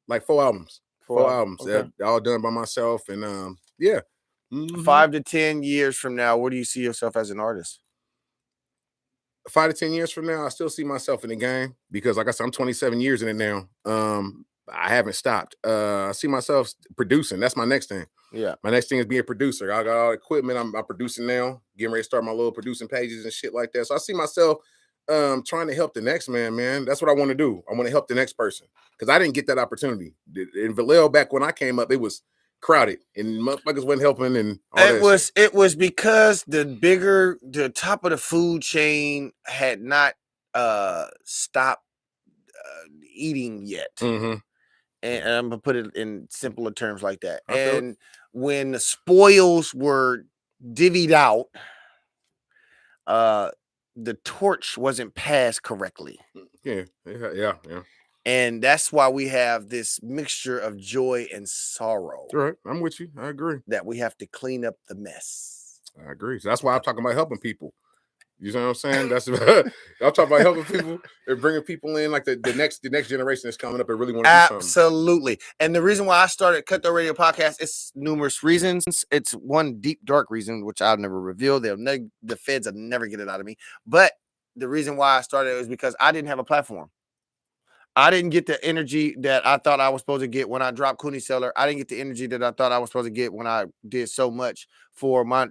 like 4 albums. 4 albums. Okay. All done by myself, and yeah. 5 to 10 years from now, where do you see yourself as an artist? 5 to 10 years from now, I still see myself in the game because, like I said, I'm 27 years in it now. I haven't stopped. I see myself producing. That's my next thing. Yeah. My next thing is being a producer. I got all the equipment. I'm producing now, getting ready to start my little producing pages and shit like that. So I see myself trying to help the next man. That's what I want to do. I want to help the next person because I didn't get that opportunity. In Vallejo, back when I came up, it was crowded and motherfuckers wasn't helping and all it was because the top of the food chain had not stopped eating yet. And I'm gonna put it in simpler terms like that. And when the spoils were divvied out, the torch wasn't passed correctly. Yeah. And that's why we have this mixture of joy and sorrow. All right, I'm with you. I agree. That we have to clean up the mess. I agree. So that's why I'm talking about helping people. You know what I'm saying? That's I'm talking about helping people and bringing people in, like the next generation that's coming up and really want to do something. Absolutely. And the reason why I started Cutthroat Radio Podcast is numerous reasons. It's one deep, dark reason, which I'll never reveal. The feds will never get it out of me. But the reason why I started was because I didn't have a platform. I didn't get the energy that I thought I was supposed to get when I dropped Cooney Cellar. I didn't get the energy that I thought I was supposed to get when I did so much for my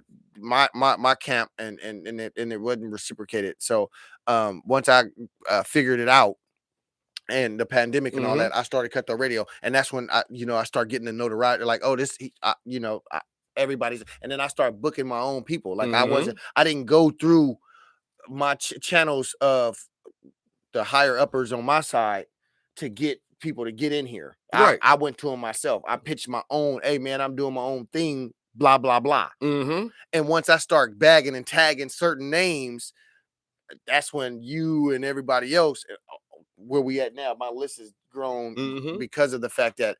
camp, and it wasn't reciprocated. So once I figured it out, and the pandemic and all that, I started Cutthroat Radio, and that's when I started getting the notoriety. Like, oh, everybody's, and then I started booking my own people. Like I didn't go through my channels of the higher uppers on my side to get people to get in here. Right. I went to them myself. I pitched my own, hey man, I'm doing my own thing, blah, blah, blah. And once I start bagging and tagging certain names, that's when you and everybody else, where we at now, my list has grown because of the fact that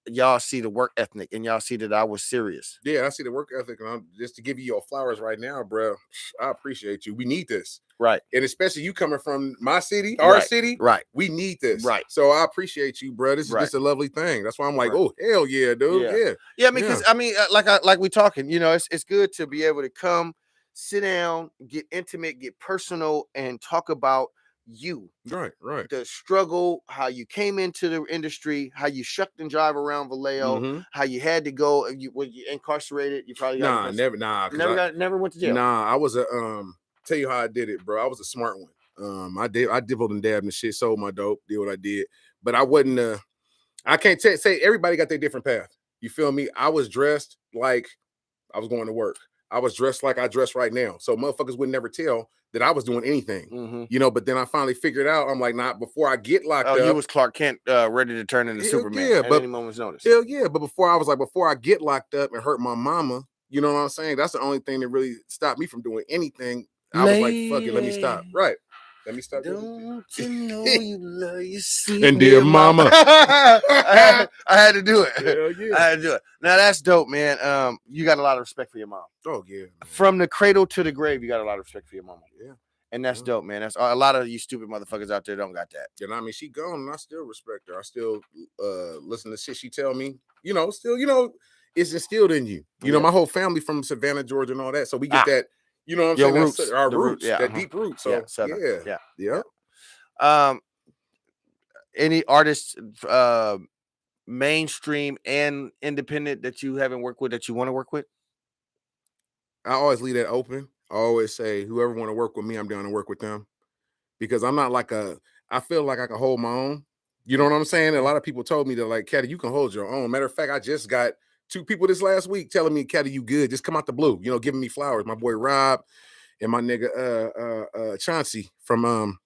y'all see the work ethic and y'all see that I was serious. Yeah, I see the work ethic, and I'm just to give you your flowers right now, bro. I appreciate you. We need this. Right. And especially you coming from my city, our city. Right. We need this. Right. So I appreciate you, bro. This is just a lovely thing. That's why I'm like, oh, hell yeah, dude. Yeah. Because like we talking, it's good to be able to come, sit down, get intimate, get personal, and talk about you. Right. The struggle, how you came into the industry, how you shucked and drive around Vallejo, how you had to go, you incarcerated, you probably never went to jail. I was tell you how I did it, bro. I was a smart one. I dibbled and dabbed and shit, sold my dope, did what I did. But I wasn't I can't say everybody got their different path. You feel me? I was dressed like I was going to work. I was dressed like I dress right now. So motherfuckers would never tell that I was doing anything. But then I finally figured out, I'm like, nah, before I get locked up. You was Clark Kent ready to turn into Superman at any moment's notice. Hell yeah. But before I get locked up and hurt my mama, you know what I'm saying? That's the only thing that really stopped me from doing anything. I was like, fuck it, let me stop. Right. Let me stop. Don't you know you love your sweet and dear mama. I had to do it. Hell yeah. I had to do it. Now that's dope, man. You got a lot of respect for your mom. Oh yeah. Man. From the cradle to the grave, you got a lot of respect for your mama. Yeah. And that's dope, man. That's a lot of you stupid motherfuckers out there don't got that. You know, I mean, she gone, and I still respect her. I still listen to shit she tell me. Still, it's instilled in you. You know, my whole family from Savannah, Georgia, and all that. So we get that. You know what I'm saying? Roots. That's our roots, that deep root. So yeah. Any artists mainstream and independent that you haven't worked with that you want to work with? I always leave that open. I always say, whoever want to work with me, I'm down to work with them. Because I'm not like I feel like I can hold my own. You know what I'm saying? A lot of people told me that, like, Caddy, you can hold your own. Matter of fact, I just got 2 people this last week telling me, Caddy, you good. Just come out the blue, giving me flowers. My boy Rob and my nigga Chauncey from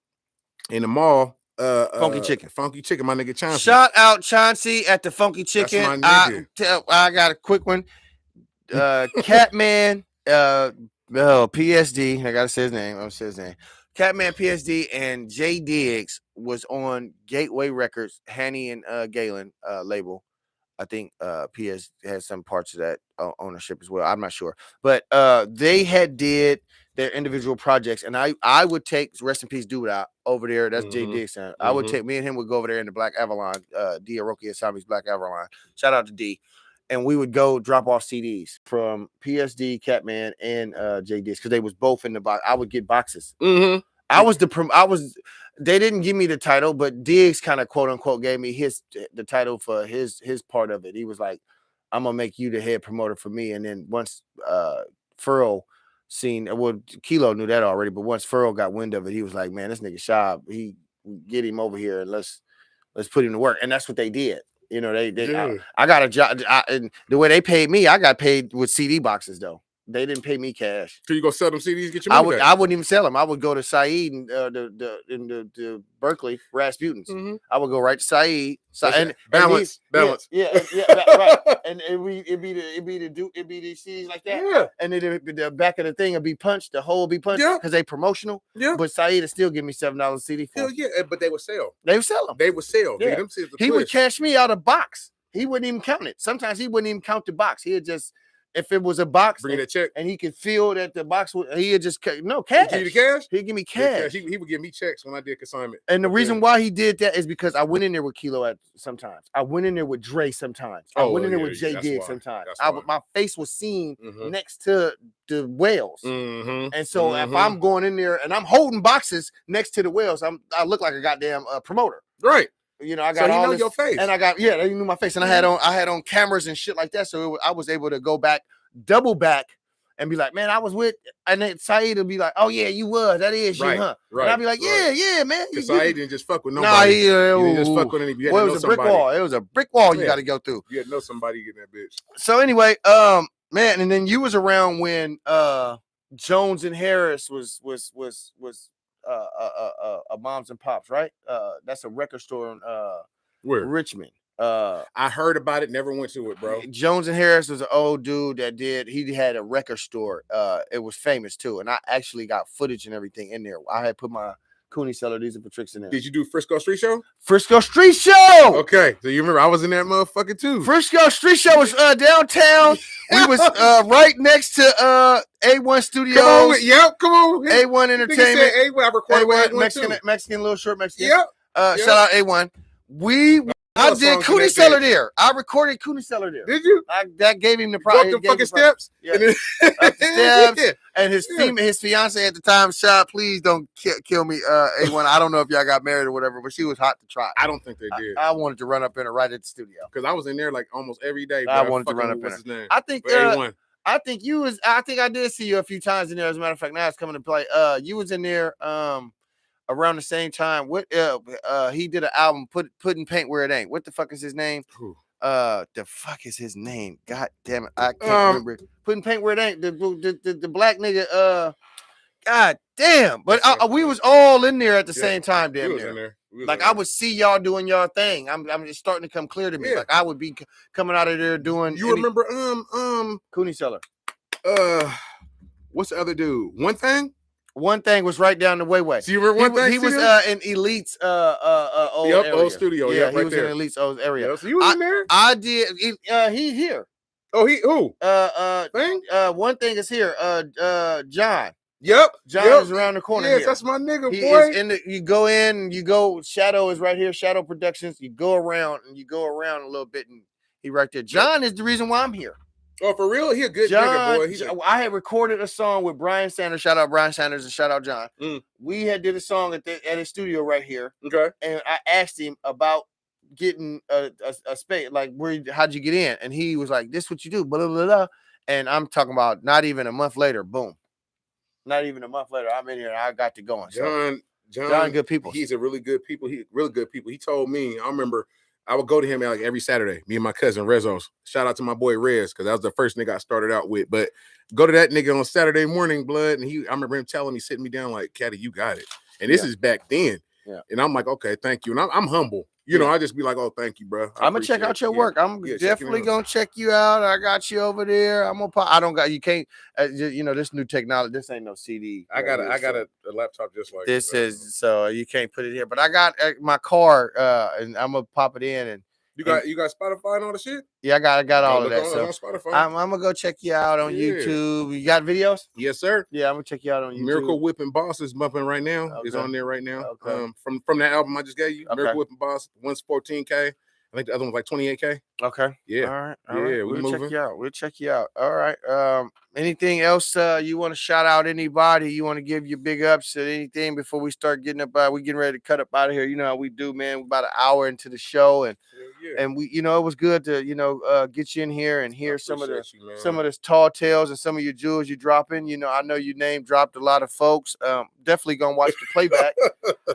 in the mall. Funky Chicken. Funky Chicken, my nigga Chauncey. Shout out Chauncey at the Funky Chicken. That's my nigga. I got a quick one. Catman, PSD. I gotta say his name. I'm say his name. Catman PSD and Jay Diggs was on Gateway Records, Hanny and Galen label. I think PS has some parts of that ownership as well. I'm not sure, but they had did their individual projects, and I would take rest in peace Duda over there. That's Jay Diggs. I would take me and him would go over there in the Black Avalon, D Aroki Asami's Black Avalon. Shout out to D. And we would go drop off CDs from PSD, Catman, and Jay Diggs because they was both in the box. I would get boxes. Mm-hmm. They didn't give me the title, but Diggs kind of quote unquote gave me the title for his part of it. He was like, "I'm gonna make you the head promoter for me." And then once Furl Kilo knew that already, but once Furl got wind of it, he was like, "Man, this nigga Shab, he get him over here and let's put him to work." And that's what they did. I got a job, and the way they paid me, I got paid with CD boxes though. They didn't pay me cash. So you go sell them CDs, get your money back? I wouldn't even sell them. I would go to Saeed and the Berkeley Rasputins. Mm-hmm. I would go right to Saeed. Balance. Yeah, right. And it'd be the CDs like that. Yeah. And then the back of the thing would be punched. The hole would be punched because they promotional. Yeah. But Saeed would still give me $7 CD for. Hell yeah, but they would sell. They would sell them. Yeah. He would cash me out a box. He wouldn't even count it. Sometimes he wouldn't even count the box. He'd just. If it was a box, bring a check, and he could feel that the box would, he'd just cash. He'd give you the cash? He'd give me cash. He would give me checks when I did consignment. And the reason why he did that is because I went in there with Kilo sometimes. I went in there with Dre sometimes. I went in there with Jay Diggs sometimes. My face was seen next to the whales. Mm-hmm. And so if I'm going in there and I'm holding boxes next to the whales, I look like a goddamn promoter. Right. I got all this, your face. And they knew my face. And I had on cameras and shit like that. So I was able to go back, double back, and be like, man, I was with, and then Saeed will be like, oh yeah, you was, that is you, huh? Right. And I'll be like, yeah, man. Saeed didn't just fuck with nobody. He didn't just fuck with anybody. Well, it was a brick wall. It was a brick wall you got to go through. You had to know somebody getting that bitch. So anyway, man, and then you was around when Jones and Harris was Moms and Pops, right? That's a record store in where? Richmond. I heard about it, never went to it, bro. Jones and Harris was an old dude that he had a record store. It was famous too, and I actually got footage and everything in there. I had put my Cooney Cellar, these are for tricks in there. Did you do Frisco Street Show? Frisco Street Show. Okay, so you remember I was in that motherfucker too. Frisco Street Show was downtown. We was right next to A1 Studios. Come on. A1 Entertainment. A1, I recorded with A1 Mexican, little short Mexican. Yep. Shout out A1. I did Cooney Cellar there. I recorded Cooney Cellar there. Did you? That gave him the prize. The fucking steps. Yeah. Up the steps. And his fiance at the time, Shot, please don't kill me. A1. I don't know if y'all got married or whatever, but she was hot to try. I don't think they did. I wanted to run up in her right at the studio because I was in there like almost every day. I wanted to run up in her. I think A1. I think I did see you a few times in there. As a matter of fact, now it's coming to play. You was in there. Around the same time, he did an album, Putting Paint Where It Ain't. What the fuck is his name? The fuck is his name? God damn it, I can't remember. Putting Paint Where It Ain't. The black nigga. God damn. But we was all in there at the same time. Damn near. Like I would see y'all doing y'all thing. I'm just starting to come clear to me. Like I would be coming out of there doing. You remember Cooney Cellar. What's the other dude? One Thing was right down the way. So you remember One Thing? He was in Elite's old area. Old studio. Yeah, he was in Elite's old area. So you was in there? I did. He here. Oh, who? Thing? One Thing is here. John. Yep. John is around the corner. Yes, here. That's my nigga, he boy. You go in, you go. Shadow is right here. Shadow Productions. You go around a little bit, and he right there. John is the reason why I'm here. Oh, for real? He a good nigga, boy. I had recorded a song with Brian Sanders. Shout out Brian Sanders and shout out John. We had did a song at his studio right here. Okay. And I asked him about getting a space. Like, how'd you get in? And he was like, this what you do, blah, blah, blah. And I'm talking about not even a month later, boom. Not even a month later, I'm in here and I got to going. John, good people. He's a really good people. He told me, I remember I would go to him like every Saturday, me and my cousin Rezos. Shout out to my boy Rez, because that was the first nigga I started out with. But go to that nigga on Saturday morning, blood. And I remember him telling me, sitting me down like, Caddy, you got it. And this is back then. Yeah. And I'm like, okay, thank you. And I'm humble. You know, I just be like, oh, thank you, bro. I'm gonna check out your work. I'm definitely gonna check you out. I got you over there. I'm gonna pop. I don't got you. Can't. You know, this new technology. This ain't no CD. I got a laptop just like this is. So you can't put it here. But I got my car, and I'm gonna pop it in. And you got Spotify and all the shit. Yeah, I got all of that. So on Spotify. I'm gonna go check you out on YouTube. You got videos? Yes, sir. Yeah, I'm gonna check you out on YouTube. Miracle Whipping Boss is bumping right now. Okay. It's on there right now. Okay. From that album I just gave you, Miracle Whipping Boss. One's 14K. I think the other one's like 28K. Okay. Yeah. All right. We'll check you out. We'll check you out. All right. Anything else you want to shout out? Anybody you want to give your big ups or anything before we start getting up? We getting ready to cut up out of here. You know how we do, man. We're about an hour into the show, and we, you know, it was good to, you know, get you in here and hear some of the tall tales and some of your jewels you dropping. You know, I know you name dropped a lot of folks. Definitely gonna watch the playback.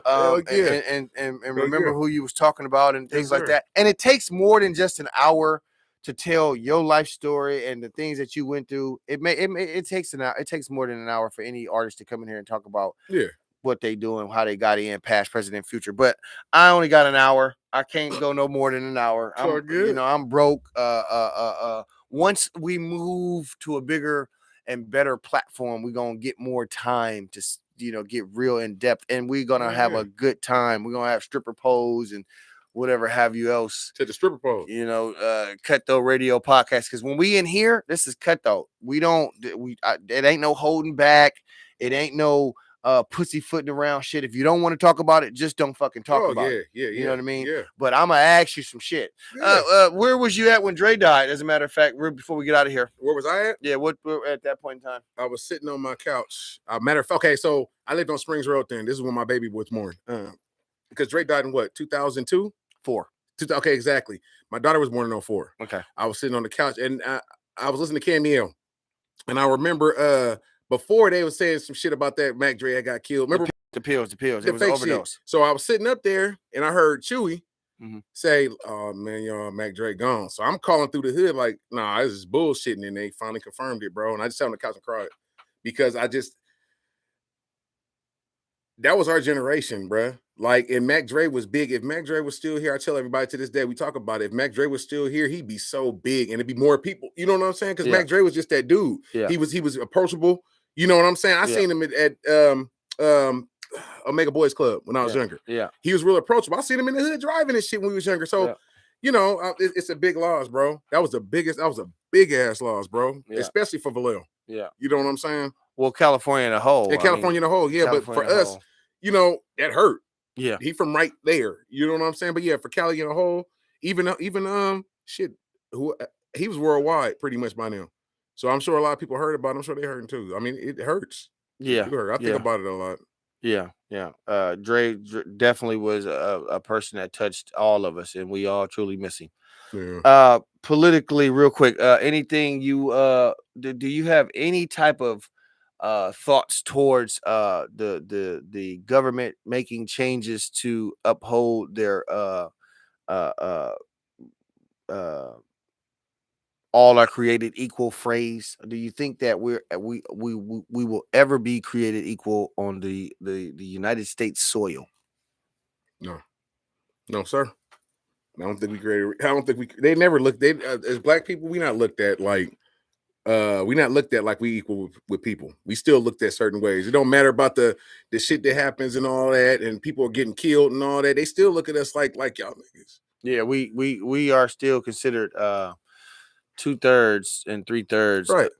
And remember who you was talking about and things like that. And it takes more than just an hour to tell your life story and the things that you went through. It takes more than an hour for any artist to come in here and talk about what they do and how they got in, past, present, and future. But I only got an hour. I can't go no more than an hour. I'm broke. Once we move to a bigger and better platform, we're gonna get more time to, you know, get real in depth, and we're gonna have a good time. We're gonna have stripper pose and whatever have you else. To the stripper pole. You know, Cutthroat Radio Podcast. Because when we in here, this is Cutthroat. It ain't no holding back. It ain't no pussyfooting around shit. If you don't want to talk about it, just don't fucking talk about it. You know what I mean? Yeah. But I'm gonna ask you some shit. Where was you at when Dre died? As a matter of fact, before we get out of here. Where was I at? Yeah, what at that point in time? I was sitting on my couch. Matter of fact, okay, so I lived on Springs Road then. This is when my baby was born. Because Dre died in what, 2002? 4. Okay, exactly. My daughter was born in 04. Okay. I was sitting on the couch and I was listening to Camille. And I remember before they were saying some shit about that Mac Dre had got killed. Remember the pills. It was an overdose. Shit. So I was sitting up there and I heard Chewy say, oh man, y'all, Mac Dre gone. So I'm calling through the hood like, nah, this is bullshitting. And they finally confirmed it, bro. And I just sat on the couch and cried because that was our generation, bro. Like, and Mac Dre was big. If Mac Dre was still here, I tell everybody to this day, we talk about it. If Mac Dre was still here, he'd be so big and it'd be more people. You know what I'm saying? Because Mac Dre was just that dude. Yeah. He was approachable. You know what I'm saying? I seen him at Omega Boys Club when I was younger. Yeah. He was real approachable. I seen him in the hood driving and shit when we was younger. So, you know, it's a big loss, bro. That was a big ass loss, bro. Yeah. Especially for Vallejo. Yeah. You know what I'm saying? Well, California in a whole. Yeah, California in a whole. Yeah, but for us, you know, that hurt. Yeah, he from right there. You know what I'm saying? But yeah, for Cali in a whole, even shit, he was worldwide pretty much by now. So I'm sure a lot of people heard about it. I'm sure they heard him too. I mean, it hurts. Yeah, I think about it a lot. Yeah. Dre definitely was a person that touched all of us, and we all truly miss him. Yeah. Politically, real quick, anything you do you have any type of thoughts towards the government making changes to uphold their all are created equal phrase? Do you think that we will ever be created equal on the United States soil? No, sir. I don't think we created. I don't think we. They never looked. They as black people, we not looked at like. We not looked at like we equal with people. We still looked at certain ways. It don't matter about the shit that happens and all that, and people are getting killed and all that. They still look at us like y'all niggas. Yeah, we are still considered 2/3 and 3/3, right?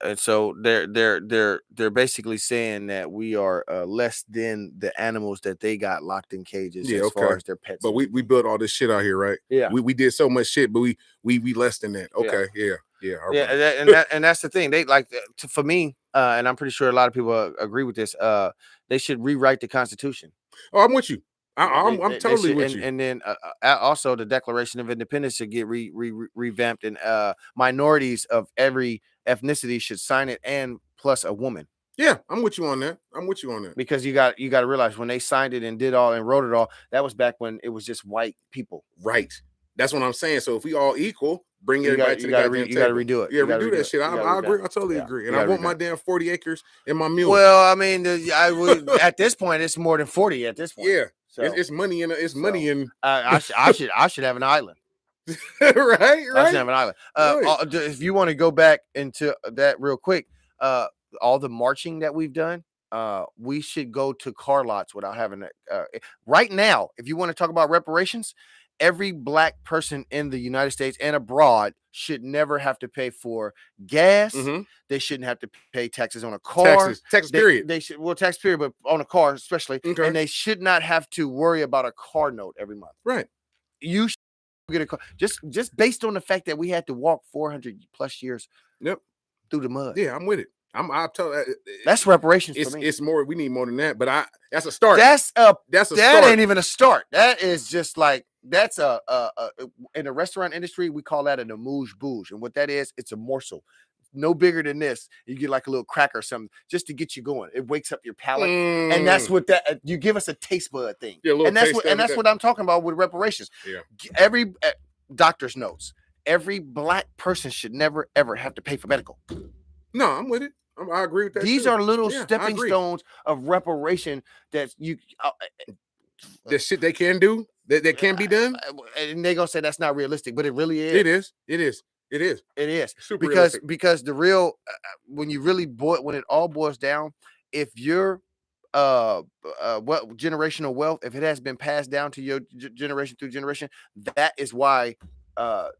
And so they're basically saying that we are less than the animals that they got locked in cages as far as their pets. But we built all this shit out here, right? Yeah, we did so much shit, but we less than that. Okay, yeah. And that's the thing. They like for me, and I'm pretty sure a lot of people agree with this. They should rewrite the Constitution. Oh, I'm with you. I'm totally with you. And then also the Declaration of Independence should get revamped, and minorities of every ethnicity should sign it, and plus a woman. Yeah, I'm with you on that. Because you got to realize when they signed it and did all and wrote it all, that was back when it was just white people. Right. That's what I'm saying. So if we all equal, bring everybody to the goddamn table. You got to redo it. Yeah, redo that shit. I agree. I totally agree. And I want my damn 40 acres in my mule. Well, I mean, I would at this point it's more than 40 at this point. Yeah. So it's money in money in. I should have an island. right. I should have an island. If you want to go back into that real quick, all the marching that we've done, we should go to car lots without having it. Right now, if you want to talk about reparations, every black person in the United States and abroad should never have to pay for gas. Mm-hmm. They shouldn't have to pay taxes on a car. Taxes period. They should, tax period, but on a car especially. Okay. And they should not have to worry about a car note every month. Right. You should get a car just based on the fact that we had to walk 400 plus years. Yep. Through the mud. Yeah, I'm with it. I tell that's reparations for me. It's more. We need more than that, but that's a start. That's a that start. Ain't even a start. That is just like that's a in the restaurant industry we call that an amuse-bouche, and what that is, it's a morsel, no bigger than this. You get like a little cracker or something just to get you going. It wakes up your palate, and that's what that you give us a taste bud thing. Yeah, and that's what I'm talking about with reparations. Yeah, every doctor's notes. Every black person should never ever have to pay for medical. No, I'm with it. I agree with that. These are little stepping stones of reparation that you the shit they can do that can be done. And they're gonna say that's not realistic, but it really is. It is. Super because the real when you really when it all boils down, if you're generational wealth, if it has been passed down to your generation through generation, that is why the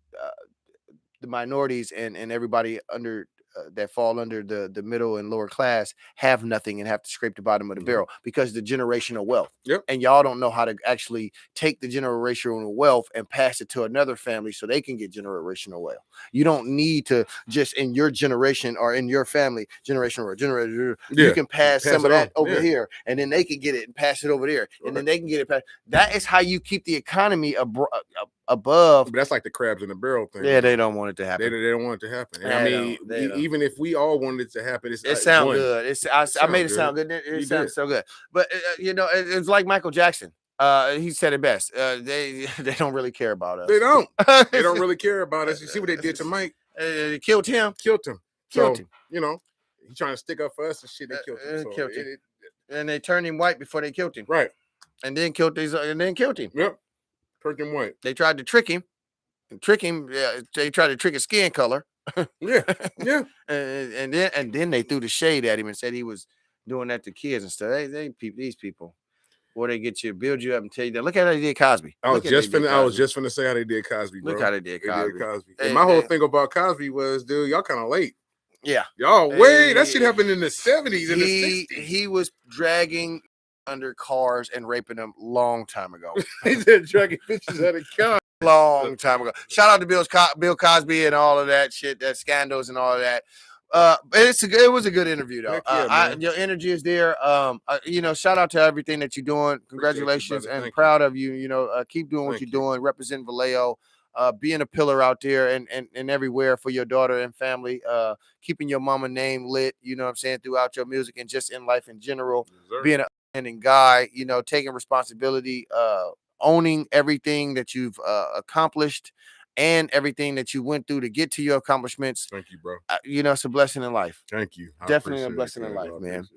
minorities and everybody under that fall under the middle and lower class have nothing and have to scrape the bottom of the barrel because the generational wealth. Yep. And y'all don't know how to actually take the generational wealth and pass it to another family so they can get generational wealth. You don't need to just in your generation or in your family generational. You can pass some of that over here, and then they can get it and pass it over there, and then they can get it past. That is how you keep the economy above. But that's like the crabs in the barrel thing. Yeah, they don't want it to happen. They don't want it to happen. And I mean, even if we all wanted it to happen, it sounds good. I made it sound good. It sounds so good. But it's like Michael Jackson. He said it best. They don't really care about us. They don't. They don't really care about us. You see what they did to Mike? They killed him. Killed him. He's trying to stick up for us and shit. They killed him. And they turned him white before they killed him. Right. And then killed him. Yep. Turned him white. They tried to trick him. Yeah, they tried to trick his skin color. Yeah. and then they threw the shade at him and said he was doing that to kids and stuff. These people, boy, they get you, build you up and tell you that. Look at how they did Cosby. I was just finna say how they did Cosby, bro. Look how they did Cosby. And my whole thing about Cosby was, dude, y'all kind of late. Yeah. Y'all wait. That shit happened in the 70s and the 60s. He was dragging under cars and raping them long time ago. He said dragging bitches out of cars. Long time ago. Shout out to Bill Cosby and all of that shit, that scandals and all of that. It was a good interview though. Your energy is there. Shout out to everything that you're doing. Congratulations and proud of you. Keep doing what you're doing. Represent Vallejo. Being a pillar out there and everywhere for your daughter and family. Keeping your mama name lit. You know what I'm saying, throughout your music and just in life in general. Yes, being an outstanding guy. Taking responsibility. Owning everything that you've accomplished and everything that you went through to get to your accomplishments. Thank you, bro. It's a blessing in life. Thank you. Definitely a blessing in life, man.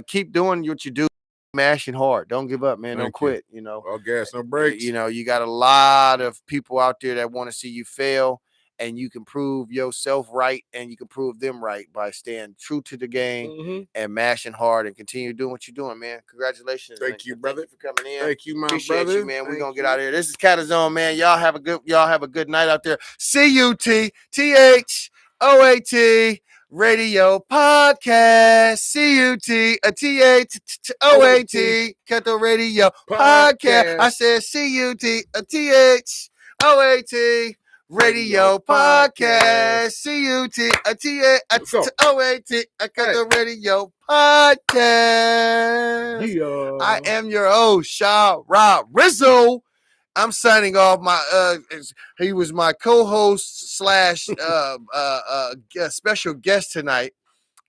Keep doing what you do, mashing hard. Don't give up, man. Don't quit. All gas, no brakes. You got a lot of people out there that want to see you fail, and you can prove yourself right and you can prove them right by staying true to the game and mashing hard and continue doing what you're doing, man. Congratulations. Thank you, brother. Thank you for coming in. Thank you, my Appreciate brother. You, man. We're gonna get out of here. This is Cadazone, man. Y'all have a good night out there. CUTTHOAT Radio Podcast. CUTTHOAT Cadazone Radio Podcast. I said CUTTHOAT Radio Podcast. CUTOAT. Cut the Radio Podcast. Yeah. I am your host, Shaw Rob Rizzo. I'm signing off. He was my co-host / special guest tonight.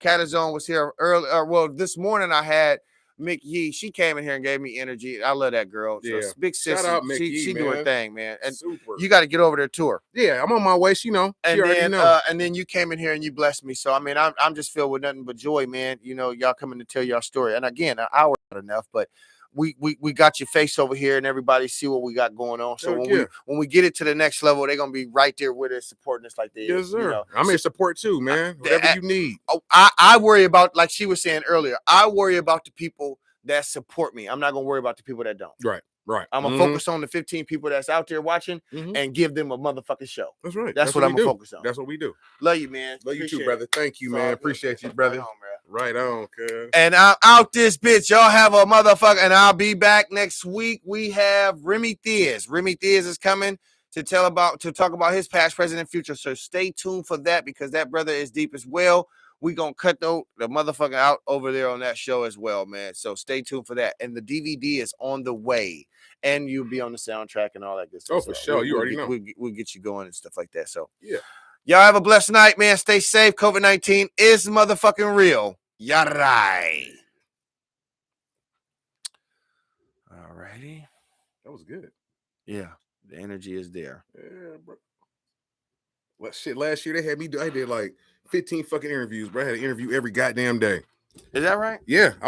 Cadazone was here early. Well, this morning I had Mick Yee. She came in here and gave me energy. I love that girl. Yeah. So big sis. Shout out Mick Yee, she man. doing thing, man. And super. You got to get over there to her. Yeah, I'm on my way. She know. She already know. And then you came in here and you blessed me. So I mean, I'm just filled with nothing but joy, man. You know, y'all coming to tell y'all story. And again, an hour not enough, but we got your face over here and everybody see what we got going on. So when we get it to the next level, they're gonna be right there with us, supporting us like they yes, is. sir. You know? I'm here support too, man. Whatever you need. I worry about, like she was saying earlier, I worry about the people that support me. I'm not gonna worry about the people that don't. Right. I'm gonna focus on the 15 people that's out there watching and give them a motherfucking show. That's right. That's what I'm gonna focus on. That's what we do. Love you, man. Love you too, brother. Thank you, man. Appreciate you, brother. Right on, cuz. And I'm out this bitch. Y'all have a motherfucker, and I'll be back next week. We have Remy Thiers. Remy Thiers is coming to talk about his past, present, and future. So stay tuned for that, because that brother is deep as well. We gonna cut the motherfucker out over there on that show as well, man. So stay tuned for that. And the DVD is on the way, and you'll be on the soundtrack and all that good stuff. Oh, for sure. You already know. We'll get you going and stuff like that. So yeah. Y'all have a blessed night, man. Stay safe. COVID-19 is motherfucking real. Yarai. All righty. That was good. Yeah. The energy is there. Yeah, bro. Well, shit, last year I did like 15 fucking interviews, bro. I had to interview every goddamn day. Is that right? Yeah.